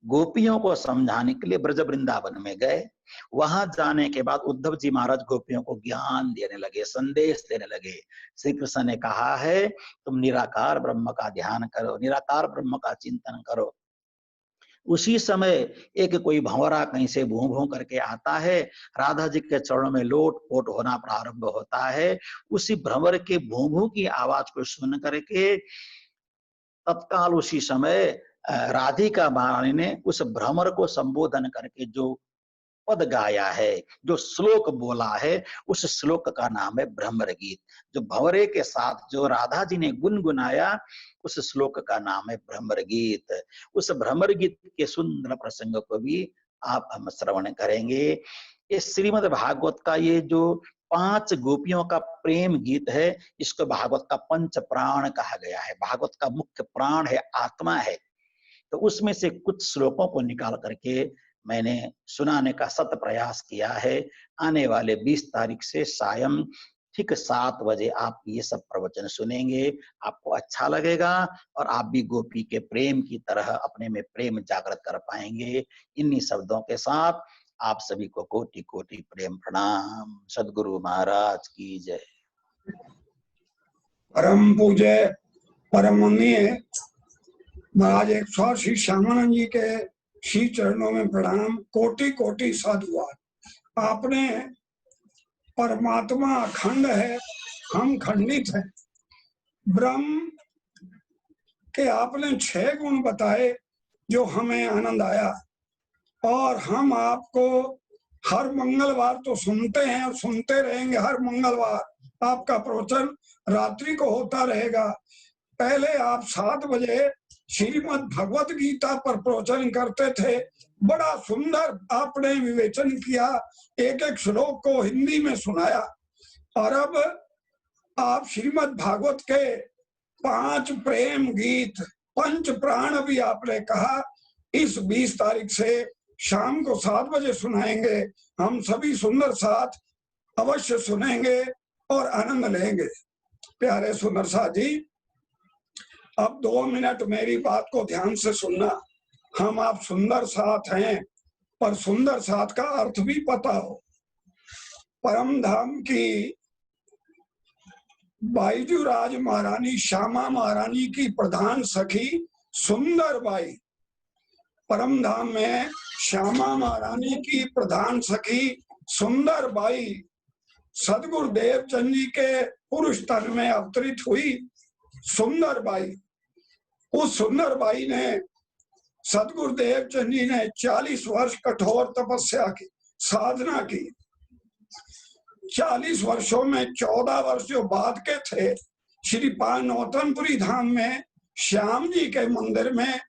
गोपियों को समझाने के लिए ब्रज वृंदावन में गए। वहां जाने के बाद उद्धव जी महाराज गोपियों को ज्ञान देने लगे, संदेश देने लगे। श्री कृष्ण ने कहा है तुम निराकार ब्रह्म का ध्यान करो, निराकार ब्रह्म का चिंतन करो। उसी समय एक कोई भंवरा कहीं से भूं भूं करके आता है, राधा जी के चरणों में लोट पोट होना प्रारंभ होता है। उसी भ्रमर के भूं भूं की आवाज को सुन करके तत्काल उसी समय राधिका रानी ने उस भ्रमर को संबोधन करके जो पद गाया है, जो श्लोक बोला है, उस श्लोक का नाम है भ्रमर गीत। जो भंवरे के साथ जो राधा जी ने गुनगुनाया, उस श्लोक का नाम है भ्रमर गीत। उस भ्रमर गीत के सुंदर प्रसंग को भी आप हम श्रवण करेंगे। इस श्रीमद् भागवत का ये जो 5 गोपियों का प्रेम गीत है, इसको भागवत का पंच प्राण कहा गया है। भागवत का मुख्य प्राण है, आत्मा है। तो उसमें से कुछ श्लोकों को निकाल करके मैंने सुनाने का सत प्रयास किया है। आने वाले 20 तारीख से सायं ठीक 7 बजे आप ये सब प्रवचन सुनेंगे, आपको अच्छा लगेगा और आप भी गोपी के प्रेम की तरह अपने में प्रेम जागृत कर पाएंगे। इन्हीं शब्दों के साथ आप सभी को कोटि कोटि प्रेम प्रणाम। सद्गुरु महाराज की जय। परम पूज्य परमनीय महाराज 180 श्यामानंद जी के श्री चरणों में प्रणाम, कोटि कोटि साधुवाद। आपने परमात्मा अखंड है, हम खंडित हैं। ब्रह्म के आपने 6 गुण बताए जो हमें आनंद आया, और हम आपको हर मंगलवार तो सुनते हैं और सुनते रहेंगे। हर मंगलवार आपका प्रवचन रात्रि को होता रहेगा। पहले आप 7 बजे श्रीमद् भगवत गीता पर प्रवचन करते थे, बड़ा सुंदर आपने विवेचन किया, एक एक श्लोक को हिंदी में सुनाया। और अब आप श्रीमद् भागवत के 5 प्रेम गीत, पंच प्राण भी आपने कहा, इस 20 तारीख से शाम को 7 बजे सुनाएंगे। हम सभी सुंदर साथ अवश्य सुनेंगे और आनंद लेंगे। प्यारे सुंदर साथ जी, अब 2 मिनट मेरी बात को ध्यान से सुनना। हम आप सुंदर साथ हैं, पर सुंदर साथ का अर्थ भी पता हो। परम धाम की बाईजूराज महारानी श्यामा महारानी की प्रधान सखी सुंदर बाई, परम धाम में श्यामा महारानी की प्रधान सखी सुंदर बाई सदगुरुदेव चंद जी के पुरुष तन में अवतरित हुई। सुंदर बाई, उस सुंदर बाई ने सदगुरुदेव चंद जी ने 40 वर्ष कठोर तपस्या की, साधना की। 40 वर्षों में 14 वर्ष जो बाद के थे, श्री नौतनपुरी धाम में श्याम जी के मंदिर में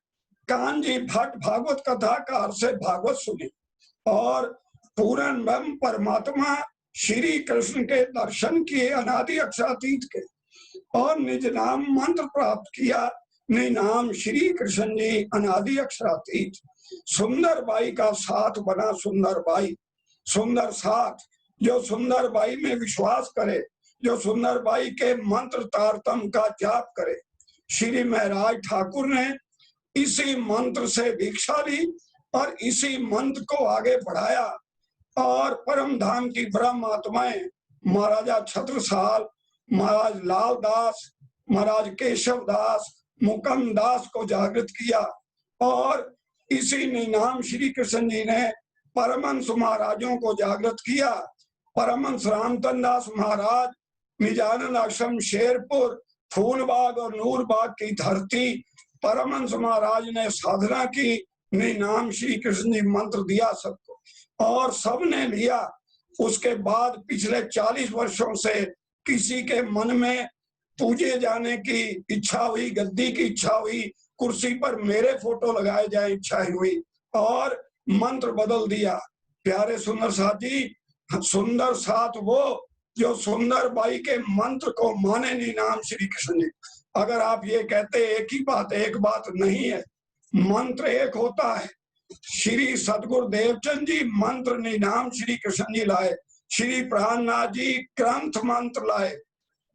कानजी भट्ट भागवत कथाकार से भागवत सुनी और पूर्ण ब्रह्म परमात्मा श्री कृष्ण के दर्शन किए, अनादि अक्षरातीत के, और निज नाम मंत्र प्राप्त किया, निज नाम श्री कृष्ण जी अनादि अक्षरातीत। सुंदर बाई का साथ बना सुंदर बाई। सुंदर साथ जो सुंदर बाई में विश्वास करे, जो सुंदर बाई के मंत्र तारतम का जाप करे। श्री महाराज ठाकुर ने इसी मंत्र से दीक्षा ली और इसी मंत्र को आगे बढ़ाया, और परम धाम की ब्रह्म आत्माएं महाराजा छत्रसाल, महाराज लाल दास, महाराज केशव दास, मुकम दास को जागृत किया। और इसी निनाम श्री कृष्ण जी ने परमहंस महाराजों को जागृत किया। परमहंस रामतन दास महाराज निजानंद आश्रम शेरपुर, फूलबाग और नूरबाग की धरती, परमहंस महाराज ने साधना की, निनाम श्री कृष्ण जी मंत्र दिया सबको और सबने लिया। उसके बाद पिछले 40 वर्षों से किसी के मन में पूजे जाने की इच्छा हुई, गद्दी की इच्छा हुई, कुर्सी पर मेरे फोटो लगाए जाए इच्छा हुई, और मंत्र बदल दिया। प्यारे सुंदर साथ जी, सुंदर साथ वो जो सुंदर बाई के मंत्र को माने नहीं नाम श्री कृष्ण जी। अगर आप ये कहते एक ही बात, एक बात नहीं है, मंत्र एक होता है। श्री सतगुरु देवचंद जी मंत्र निनाम श्री कृष्ण जी लाए, श्री प्राणनाथ जी ग्रंथ मंत्र लाए,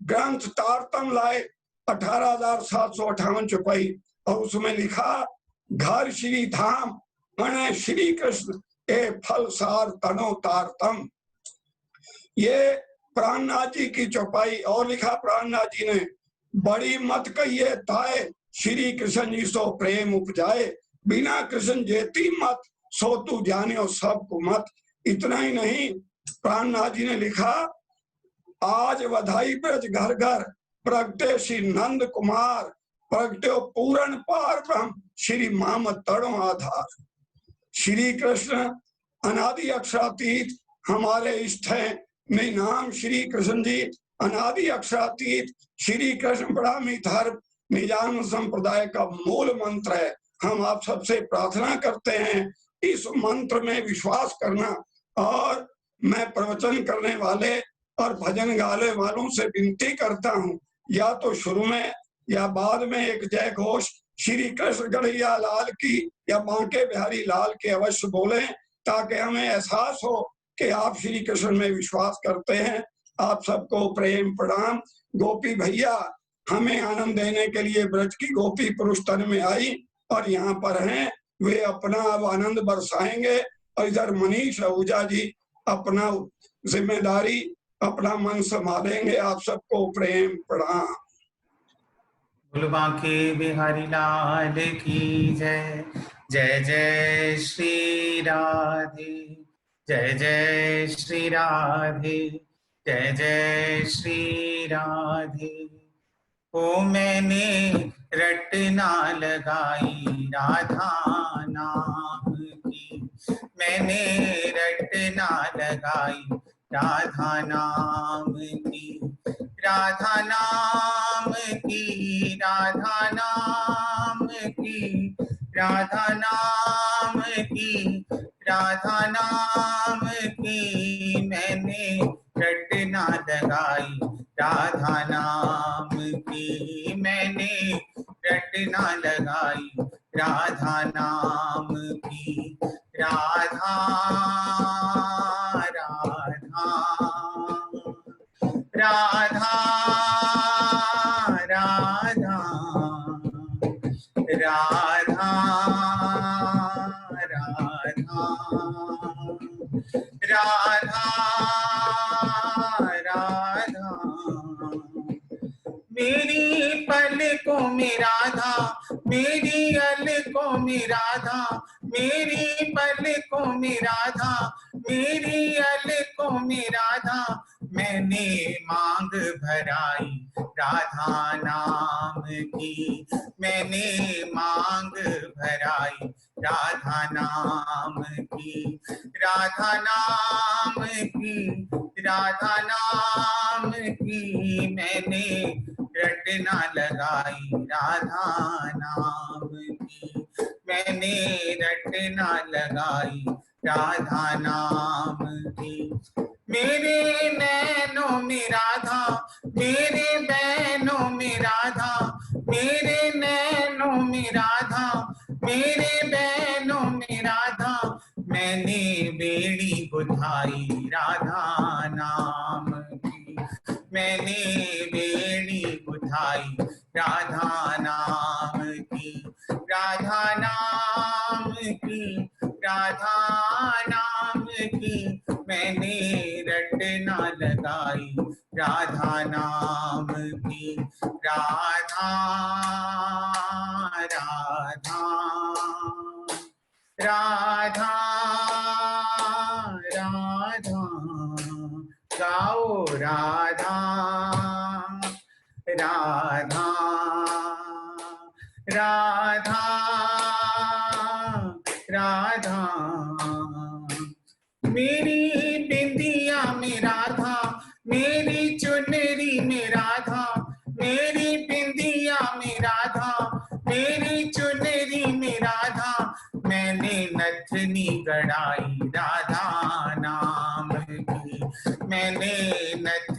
ग्रंथ तारतम लाए, 18,758 चौपाई, और उसमें लिखा घर श्री धाम मने श्री कृष्ण ए फल सार तनो तारतम। ये प्राणनाथ जी की चौपाई। और लिखा प्राणनाथ जी ने, बड़ी मत कहिए ताए श्री कृष्ण जी सो प्रेम उपजाए, बिना कृष्ण जेती मत सो तू जानियो सबको मत। इतना ही नहीं, प्राणनाथ जी ने लिखा, आज बधाई ब्रज घर घर प्रगटे श्री नंद कुमार, प्रगटे पूर्ण पार ब्रह्म श्री मामत तड़ो आधार। श्री कृष्ण अनादि अक्षरातीत हमारे इष्ट हैं। नाम श्री कृष्ण जी अनादि अक्षरातीत। श्री कृष्ण ब्राह्मी धर्म निजान संप्रदाय का मूल मंत्र है। हम आप सबसे प्रार्थना करते हैं इस मंत्र में विश्वास करना। और मैं प्रवचन करने वाले और भजन गाने वालों से विनती करता हूँ, या तो शुरू में या बाद में एक जय घोष श्री कृष्ण गढ़िया लाल की या बांके बिहारी लाल के अवश्य बोलें, ताकि हमें एहसास हो कि आप श्री कृष्ण में विश्वास करते हैं। आप सबको प्रेम प्रणाम। गोपी भैया हमें आनंद देने के लिए ब्रज की गोपी पुरुष तन में आई और यहाँ पर हैं, वे अपना अब आनंद बरसाएंगे। और इधर मनीष आहूजा जी अपना जिम्मेदारी अपना मन संभालेंगे। आप सबको प्रेम प्रणाम। बोलो बांके बिहारी लाल की जय। जय जय श्री राधे, जय जय श्री राधे, जय जय श्री राधे। ओ मैंने रटना लगाई राधा नाम की, मैंने रटना लगाई राधा नाम की, राधा नाम की, राधा नाम की, राधा नाम की, राधा नाम की, मैंने रटना लगाई राधा नाम की, मैंने रटना लगाई राधा नाम की। राधा राधा राधा राधा राधा राधा राधा। मेरी पलकों में राधा, मेरी अलकों में राधा, मेरी पलकों में राधा, मेरी अलकों में राधा, मैंने मांग भराई राधा नाम की, मैंने मांग भराई राधा नाम की, राधा नाम की, राधा नाम की, मैंने रटना लगाई राधा नाम की, मैंने रटना लगाई राधा नाम की। मेरे नैनों में राधा, मेरे बैनों में राधा, मेरे नैनों में राधा, मेरे बैनों में राधा, मैंने बेड़ी बुझाई राधा नाम की, मैंने बेड़ी बुझाई राधा नाम की, राधा नाम की, राधा नाम की, मैंने रटना लगाई राधा नाम की। राधा राधा राधा राधा, गाओ राधा राधा राधा राधा। मेरी बिंदिया में राधा, मेरी चुनरी में राधा, मेरी बिंदिया में राधा, मेरी चुनरी में राधा, मैंने नथनी गढ़ाई राधा नाम की, मैंने नथ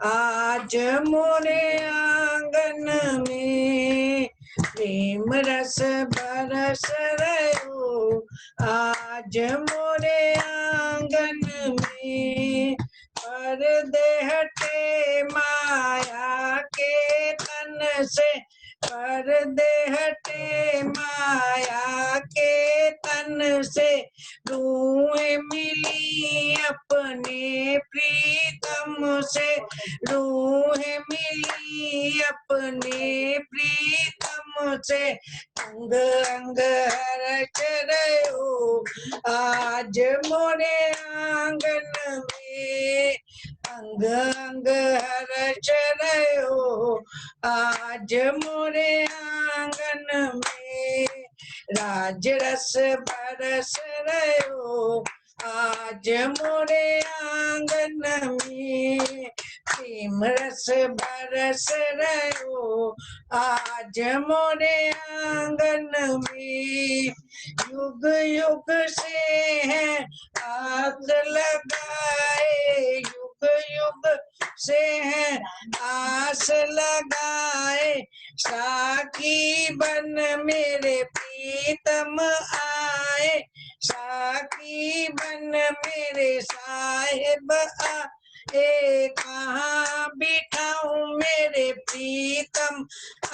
आज मोरे आंगन में प्रेम रस बरस रहो। आज मोरे आंगन में पर्दे हटे माया के तन से, पर्दे हटे माया के तन से, रूहें मिली अपने प्रीतम से, रूहें मिली अपने प्रीतम से, अंग अंग हर्ष रहो। आज मोरे आंगन में अंग अंग हर्ष रहो। आज मोरे आंगन में राज रस बरस रहो। आज मोरे आंगन में प्रेम रस बरस रहो। आज मोरे आंगन में युग युग से है आस लगाए, युग युग से है आस लगाए, साकी बन मेरे प्रीतम आए, साकी बन मेरे साहिब आए, कहाँ बिठाऊं मेरे प्रीतम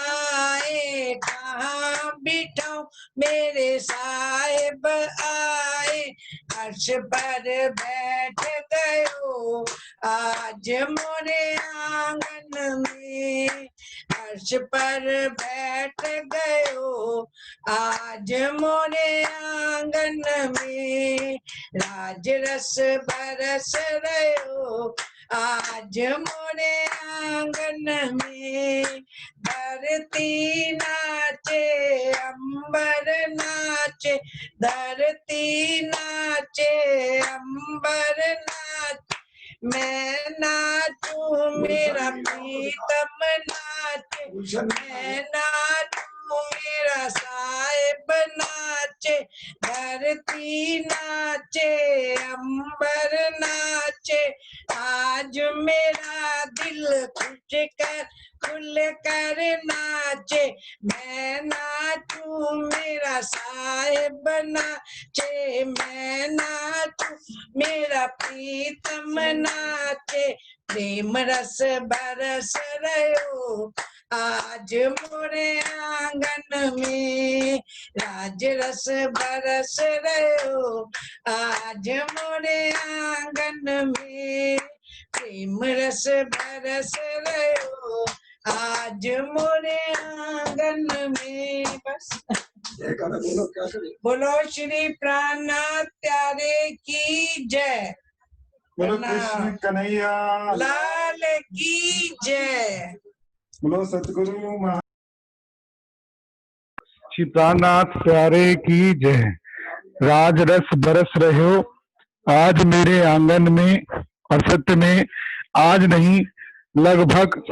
आए, कहाँ बिठाऊं मेरे साहिब आए, अर्श पर बैठ गयो आज मोरे आंगन में, अर्श पर बैठ गयो आज मोरे आंगन में, राज रस बरस रहो। आज मोरे आंगन में धरती नाचे अंबर नाचे, धरती नाचे अंबर नाचे, मैं नाचूं मेरा प्रीतम नाचे, मैं नाचूं मेरा साहिब नाचे, धरती नाचे अंबर नाचे, आज मेरा दिल खुल कर नाचे, मैं नाचूं मेरा साहिब नाचे, मैं नाचूं मेरा प्रीतम नाचे, प्रेम रस बरस रहो। आज मोरे आंगन में राज रस बरस रहो। आज मोरे आंगन में प्रेम रस बरस रहो। आज मोरे आंगन में बस बोलो श्री प्राणनाथ प्यारे की जय, बोलो कृष्ण कन्हैया लाल की जय, बोलो सतगुरु महा श्री प्राणनाथ प्यारे की जय। राज रस बरस रहे हो आज मेरे आंगन में, और सत्य में आज नहीं लगभग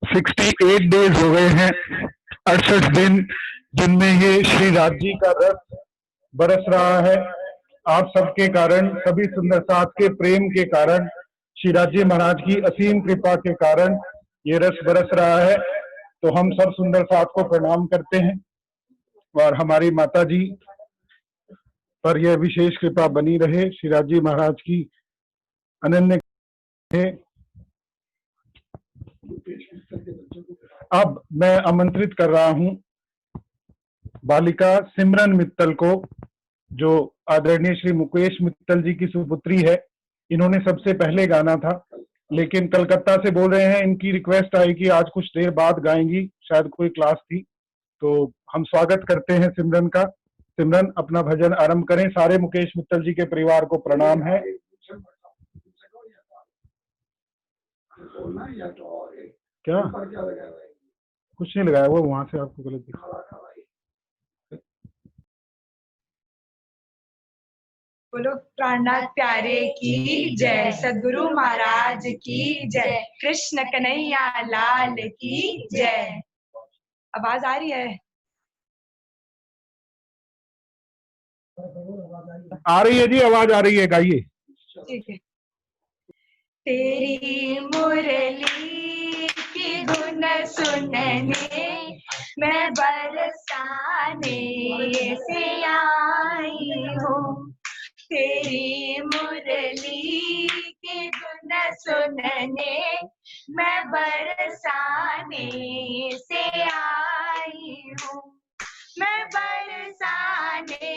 68 डेज हो गए हैं, 68 दिन जिनमें ये श्री राज जी का रस बरस रहा है। आप सबके कारण, सभी सुंदर साथ के प्रेम के कारण, श्री राज जी महाराज की असीम कृपा के कारण ये रस बरस रहा है। तो हम सब सुंदर साथ को प्रणाम करते हैं और हमारी माता जी पर यह विशेष कृपा बनी रहे, श्री राज जी महाराज की अनन्य है। अब मैं आमंत्रित कर रहा हूं बालिका सिमरन मित्तल को, जो आदरणीय श्री मुकेश मित्तल जी की सुपुत्री है। इन्होंने सबसे पहले गाना था, लेकिन कलकत्ता से बोल रहे हैं, इनकी रिक्वेस्ट आई कि आज कुछ देर बाद गाएंगी, शायद कोई क्लास थी। तो हम स्वागत करते हैं सिमरन का। सिमरन अपना भजन आरंभ करें। सारे मुकेश मित्तल जी के परिवार को प्रणाम है। क्या कुछ नहीं लगाया, वो वहां से आपको गलत दिखा। बोलो प्राणनाथ प्यारे की जय, सद्गुरु महाराज की जय, कृष्ण कन्हैया लाल की जय। आवाज आ रही है? आ रही है जी, आवाज आ रही है, गाइए। ठीक है। तेरी मुरली की धुन सुनने मैं बरसाने से आई हूँ। तेरी मुरली की धुन सुनने मैं बरसाने से आई हूँ। मैं बरसाने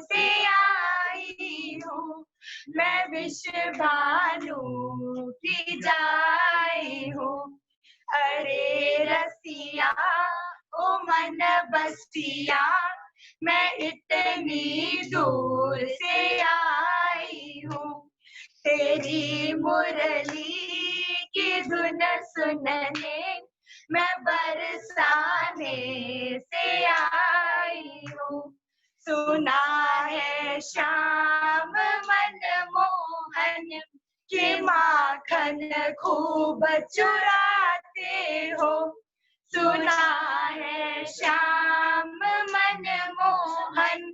से आई हूँ। मैं विश्व भानु की जाई हूँ। अरे रसिया ओ मन बसिया मैं इतनी दूर से आई हूँ। तेरी मुरली की धुन सुनने मैं बरसाने से आई हूँ। सुना है श्याम मनमोहन के माखन खूब चुराते हो। सुना है श्याम मनमोहन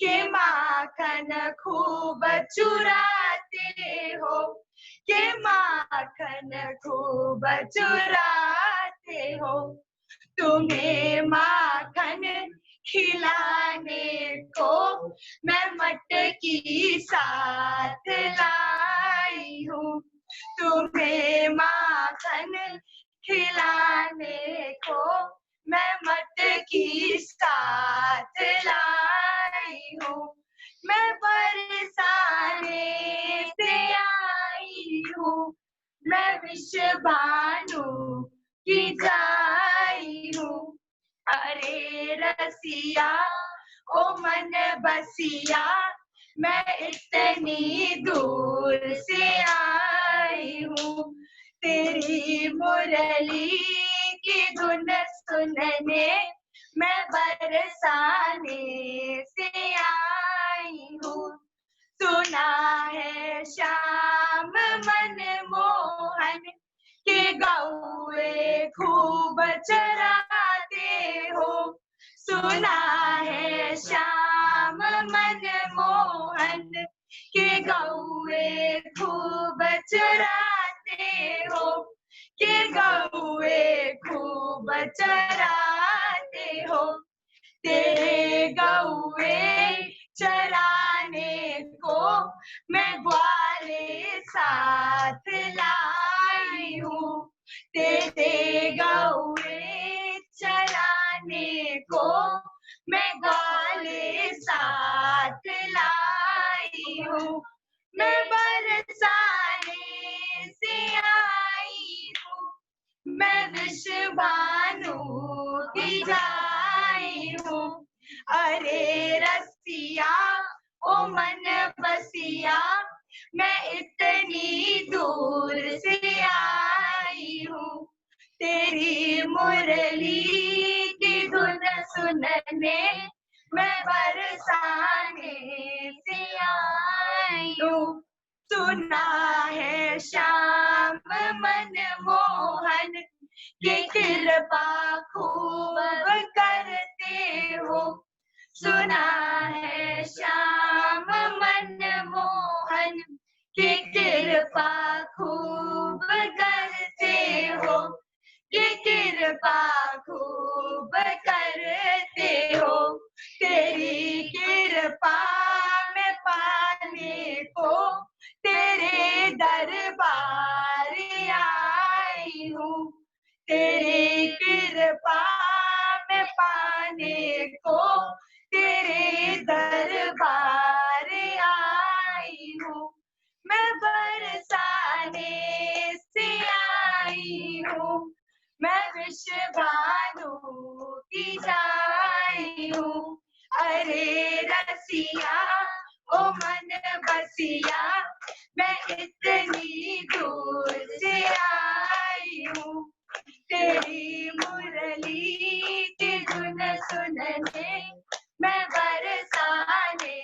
के माखन खूब चुराते हो। के माखन खूब चुराते हो। तुम्हें माखन खिलाने को मैं मटकी साथ लाई हूँ। तुम्हें माखन खिलाने को मैं मटकी साथ लाई हूँ। मैं बरसाने से आई हूँ। मैं विश्व भानु की जाई हूँ। अरे रसिया ओ मन बसिया मैं इतनी दूर से आई हूँ। तेरी मुरली की धुन सुनने मैं बरसाने से आई हूँ। सुना है श्याम मनमोहन के गौए खूब चराते हो। सुना है श्याम मनमोहन के गौए खूब चराते हो। के गौए खूब चराते हो। तेरे गौए चराने को मैं ग्वाले साथ लाई हूँ। तेरे गौए चराने को मैं ग्वाले साथ लाई हूँ। मैं बरसाने से आई हूँ। मैं विश्व भानु की जाई हूँ। अरे रसिया ओ मन बसिया मैं इतनी दूर से आई हूँ। तेरी मुरली की धुन सुनने मैं बरसाने से आई हूँ। सुना है श्याम मनमोहन की कृपा खूब करते हो। सुना है श्याम मनमोहन की कृपा खूब करते हो। की कृपा खूब करते हो। तेरी कृपा में पाने को तेरे दरबार आई हूँ। तेरी कृपा में पाने को तेरे दरबार आई हूँ। मैं बरसाने से आई हूँ। मैं विश्व भानु की जाई हूँ। अरे रसिया ओ मन बसिया मैं इतनी दूर से आई हूँ। तेरी मुरली की धुन सुनने मैं बरसाने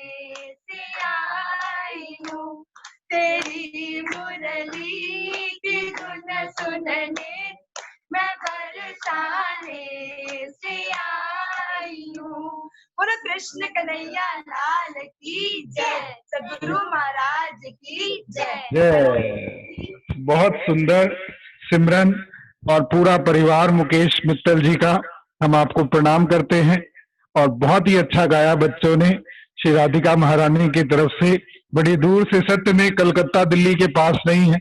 से आई हूँ। तेरी मुरली की धुन सुनने मैं बरसाने से आई हूँ। बोलो कृष्ण कन्हैया लाल की जय। सद्गुरु महाराज की जय। जय। बहुत सुंदर सिमरन और पूरा परिवार मुकेश मित्तल जी का हम आपको प्रणाम करते हैं। और बहुत ही अच्छा गाया बच्चों ने, श्री राधिका महारानी की तरफ से। बड़ी दूर से, सत्य में कलकत्ता दिल्ली के पास नहीं है,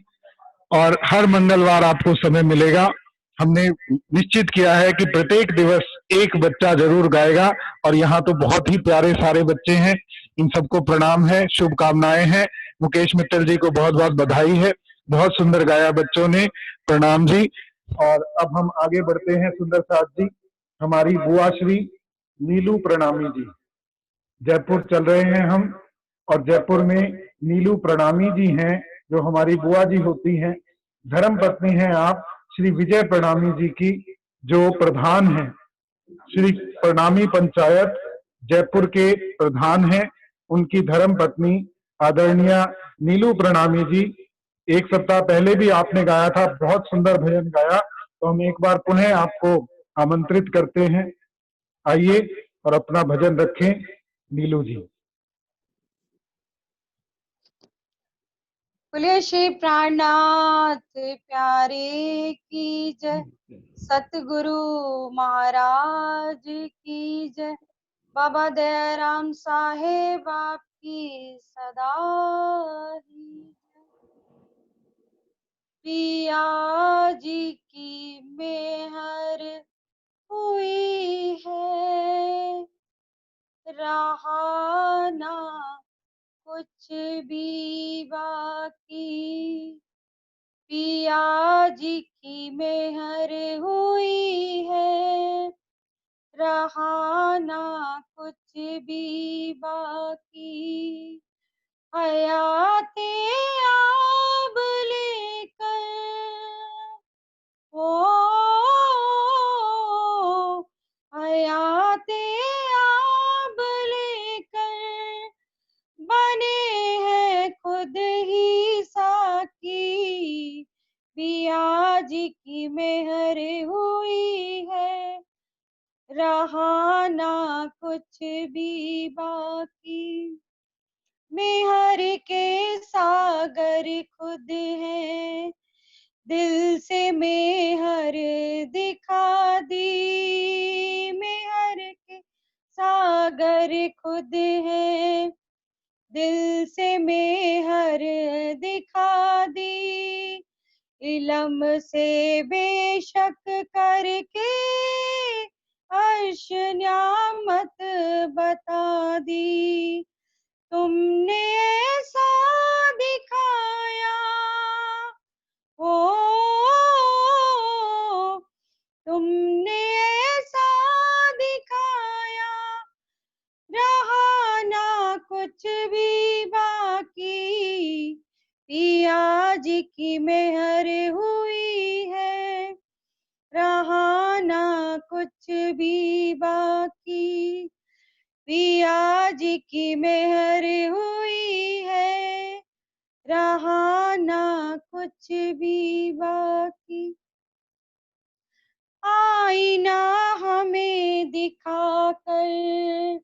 और हर मंगलवार आपको समय मिलेगा। हमने निश्चित किया है कि प्रत्येक दिवस एक बच्चा जरूर गाएगा, और यहाँ तो बहुत ही प्यारे सारे बच्चे हैं। इन सबको प्रणाम है, शुभकामनाएं हैं। मुकेश मित्तल जी को बहुत बहुत बधाई है, बहुत सुंदर गाया बच्चों ने। प्रणाम जी। और अब हम आगे बढ़ते हैं। सुंदर साथ जी, हमारी बुआ श्री नीलू प्रणामी जी, जयपुर चल रहे हैं हम, और जयपुर में नीलू प्रणामी जी हैं जो हमारी बुआ जी होती हैं। धर्म पत्नी हैं आप श्री विजय प्रणामी जी की, जो प्रधान हैं श्री प्रणामी पंचायत जयपुर के प्रधान हैं। उनकी धर्म पत्नी आदरणीय नीलू प्रणामी जी, एक सप्ताह पहले भी आपने गाया था, बहुत सुंदर भजन गाया, तो हम एक बार पुनः आपको आमंत्रित करते हैं। आइए और अपना भजन रखें नीलू जी। बोलिए श्री प्राणनाथ प्यारे की जय, सतगुरु महाराज की जय, बाबा दयाराम साहेब आपकी सदा ही जय। पिया जी की मेहर हुई है, रहा ना कुछ भी बाकी। पिया जी की मेहर हुई है, रहा ना कुछ भी बाकी। हयाते आब लेकर ओ हयाते आब लेकर बने हैं खुद ही साकी। पिया जी की मेहर हुई है, रहा ना कुछ भी बाकी। मेहर के सागर खुद हैं, दिल से मेहर दिखा दी। मेहर के सागर खुद हैं, दिल से मेहर दिखा दी। इलम से बेशक करके अर्श न्यामत बता दी। तुमने ऐसा दिखाया ओ, तुमने ऐसा दिखाया, रहा ना कुछ भी बाकी। पिया जी की मेहर हुई है, रहा ना कुछ भी बाकी। पिया जी की मेहर हुई है, रहा ना कुछ भी बाकी। आईना हमें दिखाकर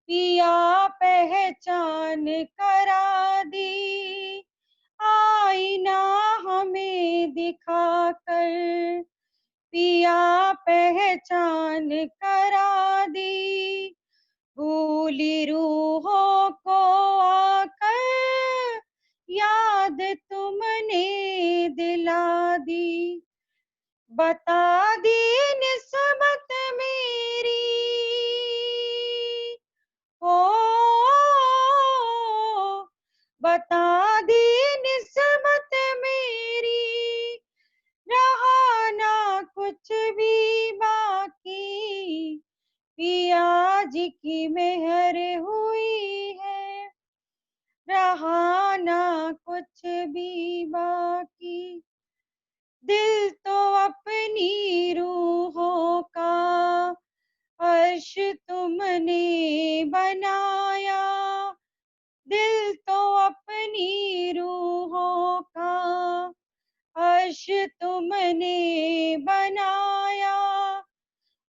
पिया पहचान करा दी। आईना हमें दिखाकर पिया पहचान करा दी। भूली रूहों को आकर याद तुमने दिला दी। बता दी निस्बत मेरी ओ, बता दी निस्बत मेरी, रहा ना कुछ भी बाकी। पिया जी की मेहर हुई है, रहा ना कुछ भी बाकी। दिल तो अपनी रूहों का अर्श तुमने बनाया। दिल तो अपनी रूहों का अर्श तुमने बनाया।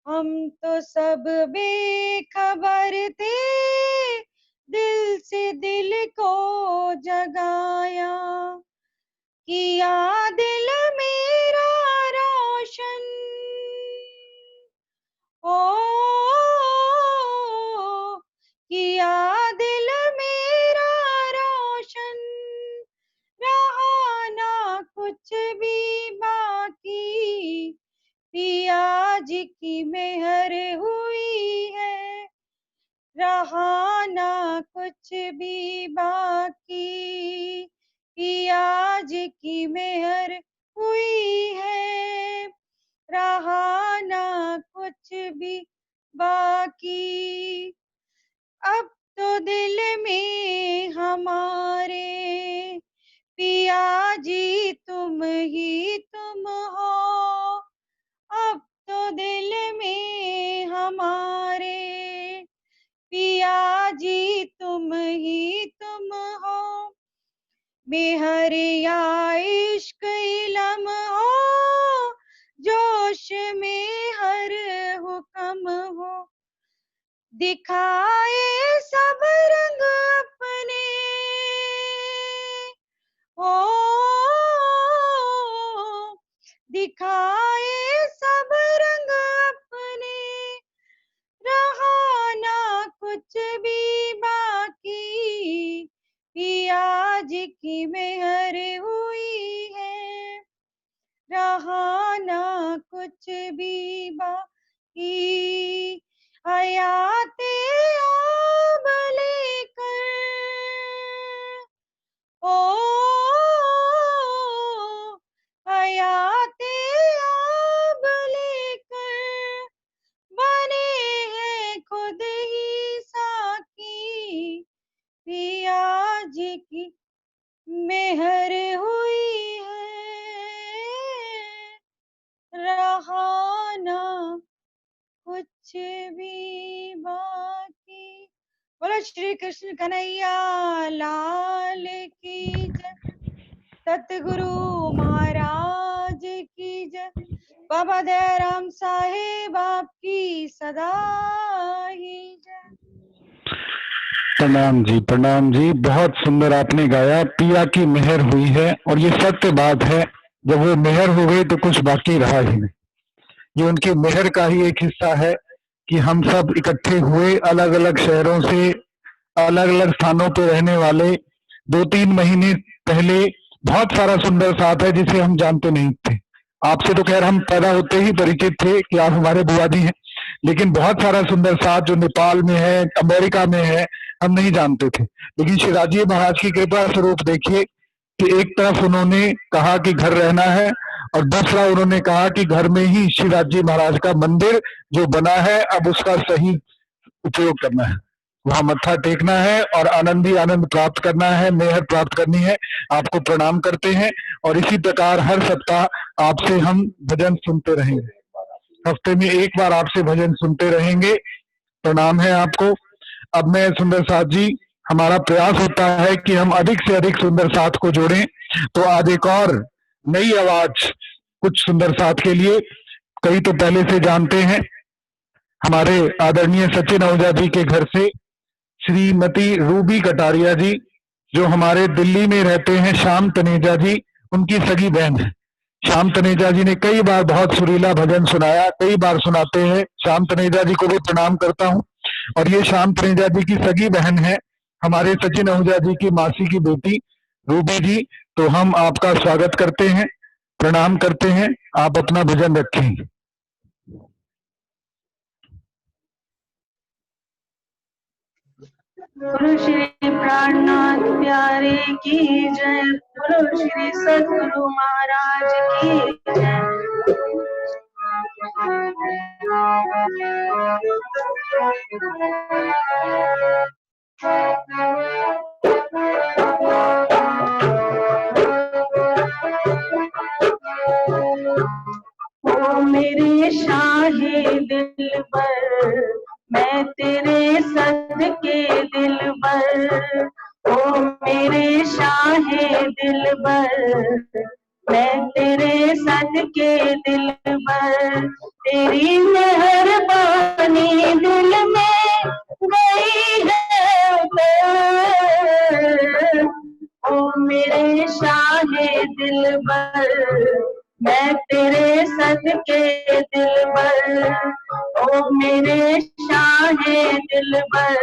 हम तो सब बेखबर थे, दिल से दिल को जगाया। किया कुछ भी बाकी, पिया जी की मेहर हुई है, रहा ना कुछ भी बाकी, पिया जी की मेहर हुई है, रहा ना कुछ भी बाकी। अब तो दिल में हमारे पिया जी तुम ही तुम हो, अब तो दिल में हमारे पिया जी तुम ही तुम हो, मेहर या इश्क इलम हो, जोश में हर हुक्म हो, दिखाए सब रंग अपने, ओ दिखाए सब रंग अपने, रहा ना कुछ भी बाकी, पिया जी की मेहर हुई है, रहा ना कुछ भी बाकी। हयाते आब लेकर, ओ हयाते आब लेकर, बने हैं खुद ही साकी, पिया जी की मेहर हुई है, रहा ना कुछ भी बाकी। बोलो श्री कृष्ण कन्हैया लाल की जय, सतगुरु महाराज की जय, बाबा दयाराम साहेब आपकी सदा ही जय। प्रणाम जी, बहुत सुंदर आपने गाया। पिया की मेहर हुई है, और ये सत्य बात है, जब वो मेहर हो गई तो कुछ बाकी रहा ही नहीं। ये उनकी मेहर का ही एक हिस्सा है कि हम सब इकट्ठे हुए, अलग अलग शहरों से, अलग अलग स्थानों पे रहने वाले। 2-3 महीने पहले बहुत सारा सुंदर साथ है जिसे हम जानते नहीं थे। आपसे तो खैर हम पैदा होते ही परिचित थे कि आप हमारे बुआजी हैं, लेकिन बहुत सारा सुंदर साथ जो नेपाल में है, अमेरिका में है, हम नहीं जानते थे। लेकिन श्री राजीव महाराज की कृपा स्वरूप देखिए कि एक तरफ उन्होंने कहा कि घर रहना है, और दूसरा उन्होंने कहा कि घर में ही श्री राजीव महाराज का मंदिर जो बना है, अब उसका सही उपयोग करना है, वहां मत्था टेकना है और आनंद ही आनंद प्राप्त करना है, मेहर प्राप्त करनी है। आपको प्रणाम करते हैं, और इसी प्रकार हर सप्ताह आपसे हम भजन सुनते रहेंगे, हफ्ते में एक बार आपसे भजन सुनते रहेंगे। प्रणाम है आपको। अब मैं सुंदर साथ जी, हमारा प्रयास होता है कि हम अधिक से अधिक सुंदर साथ को जोड़ें, तो आज एक और नई आवाज कुछ सुंदर साथ के लिए। कई तो पहले से जानते हैं, हमारे आदरणीय सचिन आहूजा जी के घर से श्रीमती रूबी कटारिया जी, जो हमारे दिल्ली में रहते हैं, श्याम तनेजा जी उनकी सगी बहन है। श्याम तनेजा जी ने कई बार बहुत सुरीला भजन सुनाया, कई बार सुनाते हैं। श्याम तनेजा जी को भी प्रणाम करता हूँ। और ये श्याम तनेजा जी की सगी बहन है, हमारे सचिन आहूजा जी की मासी की बेटी रूबी जी। तो हम आपका स्वागत करते हैं, प्रणाम करते हैं। आप अपना भजन रखें। गुरु श्री प्राणनाथ प्यारे की जय, गुरु श्री सद्गुरु महाराज की जय। ओ मेरे शाहे दिल पर, मैं तेरे सदके दिल पर, ओ मेरे शाहे दिल पर, मैं तेरे सदके दिल पर, तेरी मेहरबानी दिल में गई है उतर। ओ मेरे शाहे दिल पर, मैं तेरे सदके दिल पर, ओ मेरे शाहे दिल पर,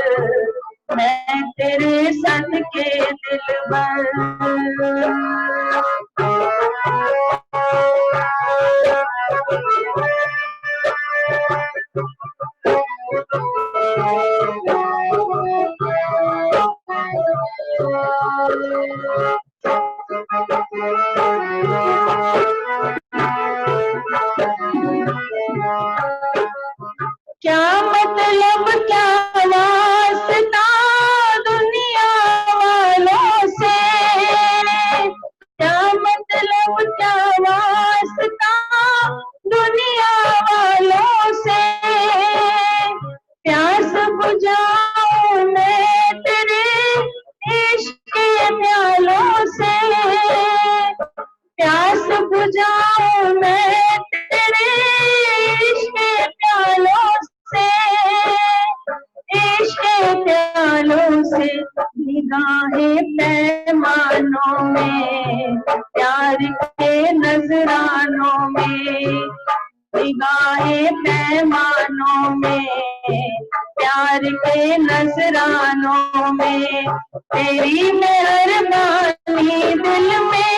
मैं तेरे सदके दिल पर। क्या मतलब क्या वास्ता दुनिया वालों से, क्या मतलब क्या वास्ता दुनिया वालों से, प्यास बुझाऊं मैं तेरे इश्क के प्यालों से, प्यास बुझाऊं मैं तेरे इश्क के प्यालों से, इश्क के प्यालों से, निगाहें पैमानों में, प्यार के नजरानों में, निगाहें पैमानों में, प्यार के नजरानों में, तेरी मेहरबानी दिल में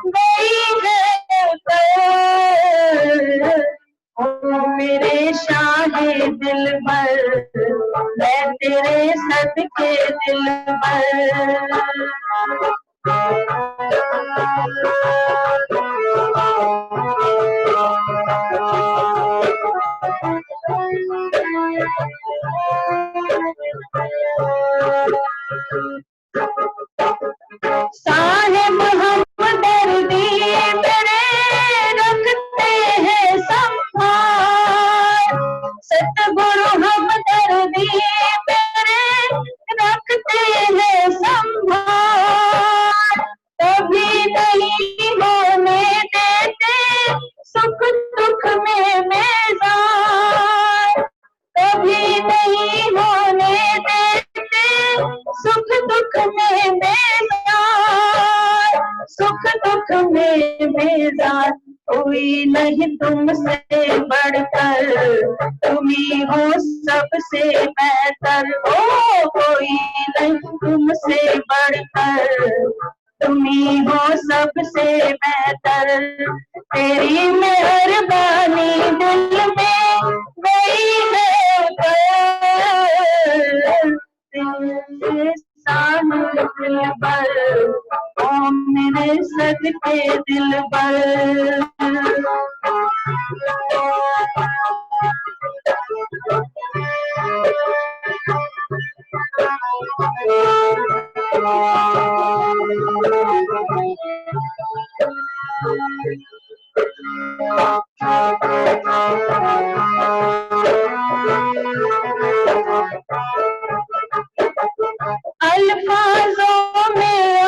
गई है उतर, ओ मेरे शाहे दिलबर, मैं तेरे सदके दिलबर। साहिब हम दर्दी तेरे रखते हैं संभाल, सतगुरु हम दर्दी तेरे रखते हैं संभाल, कभी नहीं होने देते सुख दुख में मेज़ार, कभी नहीं होने देते सुख दुख में बेजार, सुख दुख में बेजार, कोई नहीं तुमसे बढ़कर, तुम ही हो सबसे बेहतर, ओ कोई नहीं तुमसे बढ़कर, तुम ही हो सबसे बेहतर, तेरी मेहरबानी दिल में गई है उतर, तेरे सामने दिलबर, ओ मेरे सदके दिलबर। अल्फाजों में आ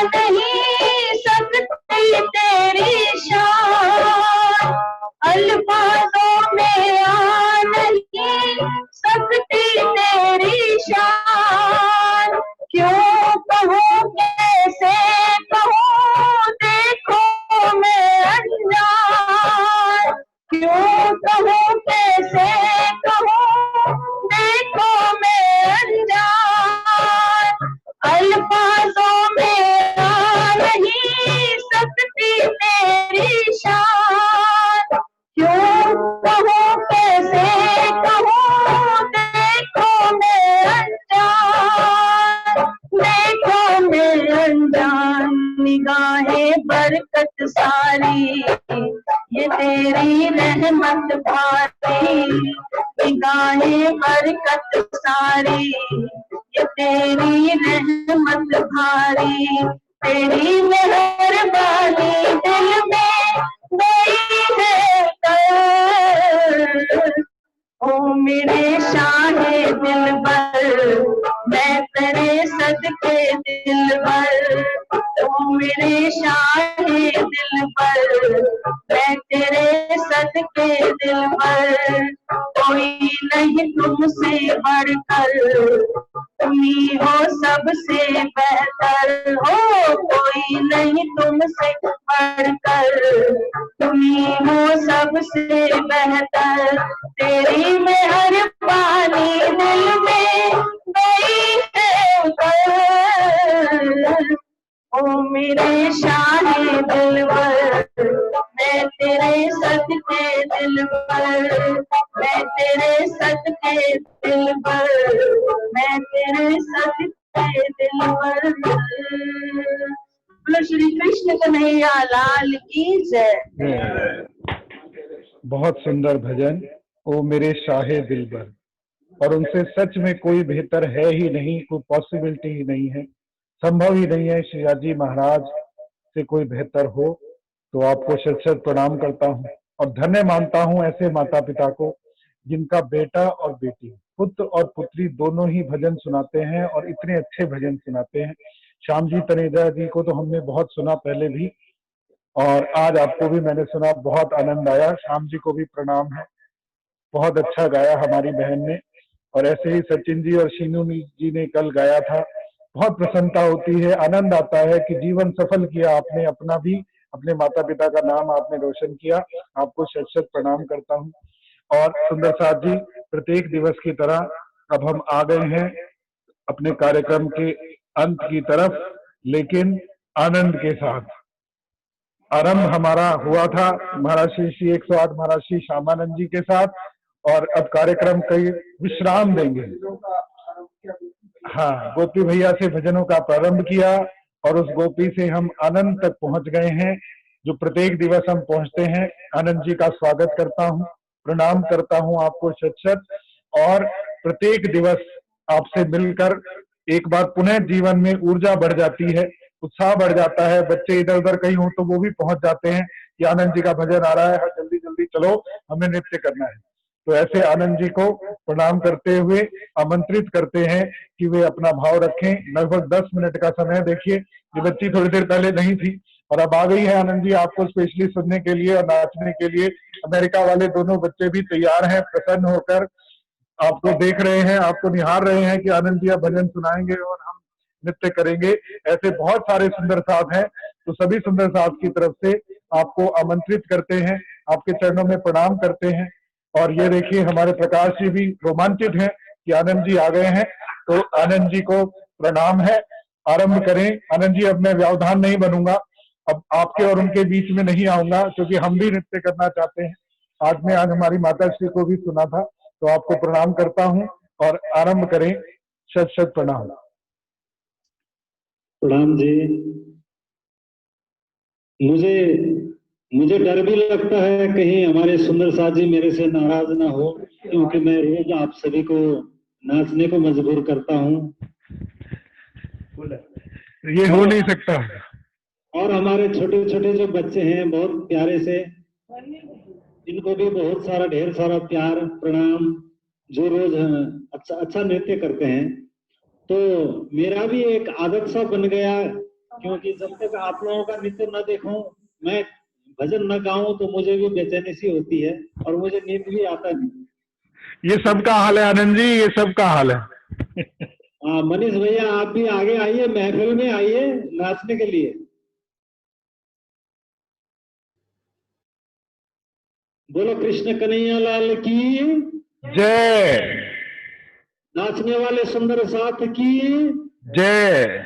नहीं सकती तेरी शान, अल्फाजों में आ नहीं सकती तेरी शान, क्यों कहूँ कैसे कहूँ देखो मैं अनजान, क्यों कहूँ कैसे कहूँ देखो मैं अनजान, अल्फाजों में आ नहीं सकती तेरी शान, क्यों कहूँ कैसे कहूँ देखो मैं अनजान, देखो मैं अनजान, निगाहें बरकत सारी ये तेरी रहमत भारी, निगाहें बरकत सारी ये तेरी रहमत भारी, तेरी मेहरबानी दिल में गई है उतर, ओ मेरे शाहे दिलबर, मैं तेरे सदके दिलबर, ओ मेरे शाहे दिलबर, मैं तेरे सदके दिलबर, कोई नहीं तुमसे बढ़कर, तुम ही हो सबसे बेहतर, हो कोई नहीं तुमसे बढ़कर, तुम ही हो सबसे बेहतर, तेरी मेहरबानी दिल में गई है उतर, ओ मेरे शाहे दिलबर, मैं तेरे सदके दिलबर, मैं तेरे सदके दिलबर, मैं तेरे सदके दिलबर। बोलो श्री कृष्ण कन्हैया लाल की जय। बहुत सुंदर भजन ओ मेरे शाहे दिलबर, और उनसे सच में कोई बेहतर है ही नहीं, कोई पॉसिबिलिटी ही नहीं है, संभव ही नहीं है शिवाजी महाराज से कोई बेहतर हो। तो आपको शत शत प्रणाम करता हूँ और धन्य मानता हूँ ऐसे माता पिता को जिनका बेटा और बेटी, पुत्र और पुत्री दोनों ही भजन सुनाते हैं और इतने अच्छे भजन सुनाते हैं। श्याम जी तनेजा जी को तो हमने बहुत सुना पहले भी, और आज आपको भी मैंने सुना, बहुत आनंद आया। श्याम जी को भी प्रणाम है, बहुत अच्छा गाया हमारी बहन ने। और ऐसे ही सचिन जी और शीनू जी ने कल गाया था। बहुत प्रसन्नता होती है, आनंद आता है कि जीवन सफल किया आपने, अपना भी, अपने माता पिता का नाम आपने रोशन किया। आपको शत शत प्रणाम करता हूँ। और सुंदर साथ जी, प्रत्येक दिवस की तरह अब हम आ गए हैं अपने कार्यक्रम के अंत की तरफ, लेकिन आनंद के साथ। आरंभ हमारा हुआ था महाराज श्री 108 महाराज श्री श्यामानंद जी के साथ, और अब कार्यक्रम कई विश्राम देंगे। हाँ, गोपी भैया से भजनों का प्रारंभ किया और उस गोपी से हम आनंद तक पहुंच गए हैं, जो प्रत्येक दिवस हम पहुंचते हैं। आनंद जी का स्वागत करता हूं, प्रणाम करता हूं आपको शत शत। और प्रत्येक दिवस आपसे मिलकर एक बार पुनः जीवन में ऊर्जा बढ़ जाती है, उत्साह बढ़ जाता है। बच्चे इधर उधर कहीं हो तो वो भी पहुंच जाते हैं कि आनंद जी का भजन आ रहा है, जल्दी जल्दी चलो, हमें नृत्य करना है। तो ऐसे आनंद जी को प्रणाम करते हुए आमंत्रित करते हैं कि वे अपना भाव रखें। लगभग 10 मिनट का समय, देखिए ये बच्ची थोड़ी देर पहले नहीं थी और अब आ गई है आनंद जी आपको स्पेशली सुनने के लिए और नाचने के लिए। अमेरिका वाले दोनों बच्चे भी तैयार हैं, प्रसन्न होकर आपको देख रहे हैं, आपको निहार रहे हैं कि आनंद जी आप भजन सुनाएंगे और हम नृत्य करेंगे। ऐसे बहुत सारे सुंदर साथ हैं, तो सभी सुंदर साथ की तरफ से आपको आमंत्रित करते हैं, आपके चरणों में प्रणाम करते हैं। और ये देखिए हमारे प्रकाश जी भी रोमांचित हैं कि आनंद जी आ गए हैं, तो आनंद जी को प्रणाम है। आरंभ करें आनंद जी। अब मैं व्यवधान नहीं बनूंगा, अब आपके और उनके बीच में नहीं आऊंगा, क्योंकि हम भी नृत्य करना चाहते हैं। आज हमारी माता श्री को भी सुना था, तो आपको प्रणाम करता हूं और आरंभ करें। शत शत प्रणाम। प्रणाम जी। मुझे डर भी लगता है कहीं हमारे सुंदर साथ जी मेरे से नाराज ना हो, क्योंकि मैं रोज आप सभी को नाचने को मजबूर करता हूँ। ये हो नहीं सकता। और हमारे छोटे छोटे जो बच्चे हैं बहुत प्यारे से, इनको भी बहुत सारा ढेर सारा प्यार प्रणाम, जो रोज अच्छा नृत्य करते हैं। तो मेरा भी एक आदत सा बन गया, क्योंकि जब तक आप लोगों का नृत्य न देखूं, मैं भजन न गाऊं, तो मुझे भी बेचैनी सी होती है और मुझे नींद भी आता नहीं। ये सबका हाल है आनंद जी, ये सबका हाल है। हाँ मनीष भैया, आप भी आगे आइए, महफिल में आइए नाचने के लिए। बोलो कृष्ण कन्हैया लाल की जय। नाचने वाले सुंदर साथ की जय।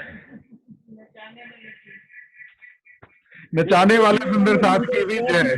नचाने वाले सुंदर साथ की भी जय।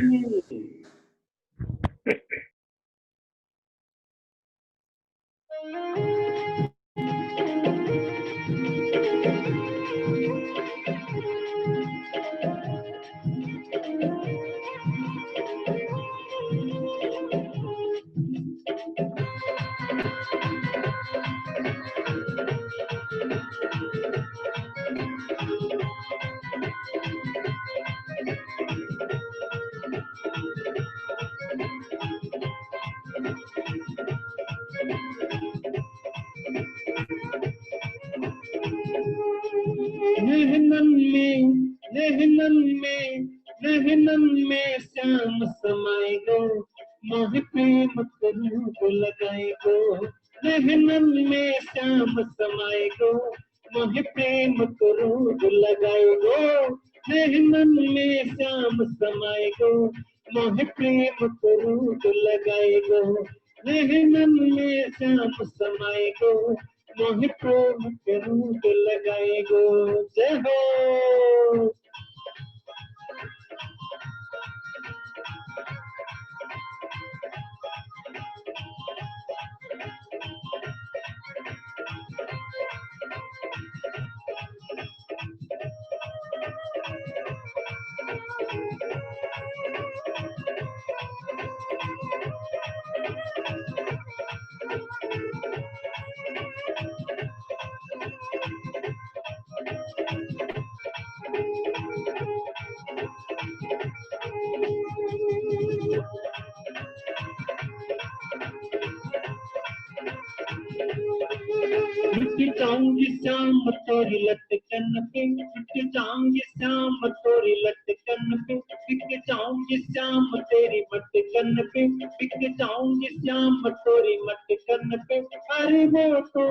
नहनन में श्याम समाए गो, मोह प्रेम करूं को लगाए गो। नहनन में श्याम समाए गो, मोह प्रेम करूं को लगाए गो। नहनन में श्याम समाए गो, मोह प्रेम करूं को लगाए गो। नहनन में श्याम समाए गो, मोह प्रेम करूं को लगाए गो। जय हो। जाऊंगी श्याम तोरी लटकन पे, बिक जाऊंगी श्याम तोरी लटकन पे, बिक जाऊंगी श्याम तेरी मटकन पे, बिक जाऊंगी श्याम तोरी मटकन पे। अरे वो तो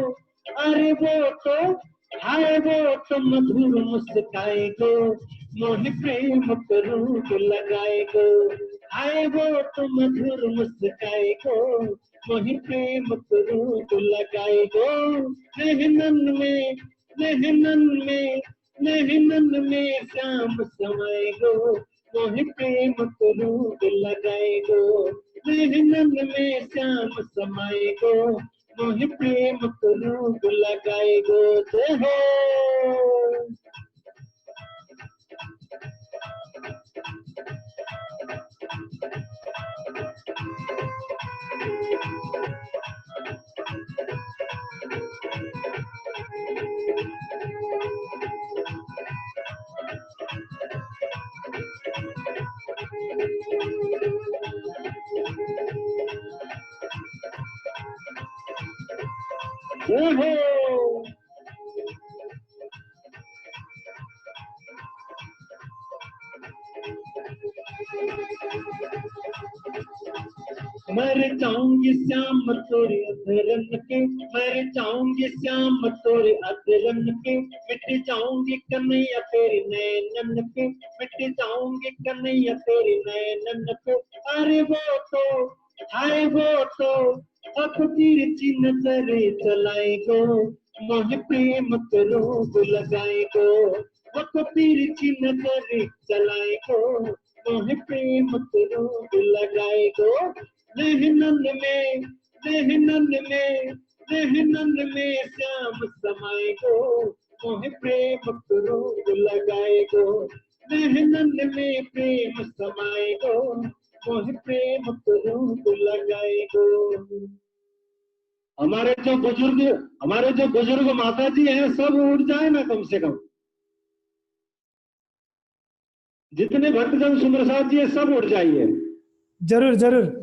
हाय वो तो मधुर मुस्काए गो, मोहि प्रेम रूप लगाए गो। हाय वो तो मधुर मुस्काए गो, मोहि प्रेम रूप लगाए गो। नहनन में श्याम समाए गो, मोहि प्रेम रूप लगाए गो। नहनन में श्याम समाए गो, मोहि प्रेम रूप लगाए गो। जय हो। जय हो। मर जाऊंगी श्याम तोरे अधरन के, मर जाऊंगी श्याम तोरे अधरन के, मिट जाऊंगी कन्हैया तेरी नैनन पे, मिट जाऊंगी कन्हैया तेरी नैनन पे। अरे वो तो हाय वो तो अब तिरछी नजर चलाए गो, मोहि प्रेम रूप लगाए गो। वो तो तिरछी नजर चलाए गो, मोहि प्रेम रूप लगाए गो। नहनन में श्याम समाए गो, मोहि प्रेम रूप लगाए गो। नहनन में प्रेम समाए गो, मोहि प्रेम रूप लगाए गो। हमारे जो बुजुर्ग माता जी हैं सब उठ जाए ना, कम से कम जितने भक्तजन सुंदर साथ जी है सब उठ जाइए। जरूर जरूर।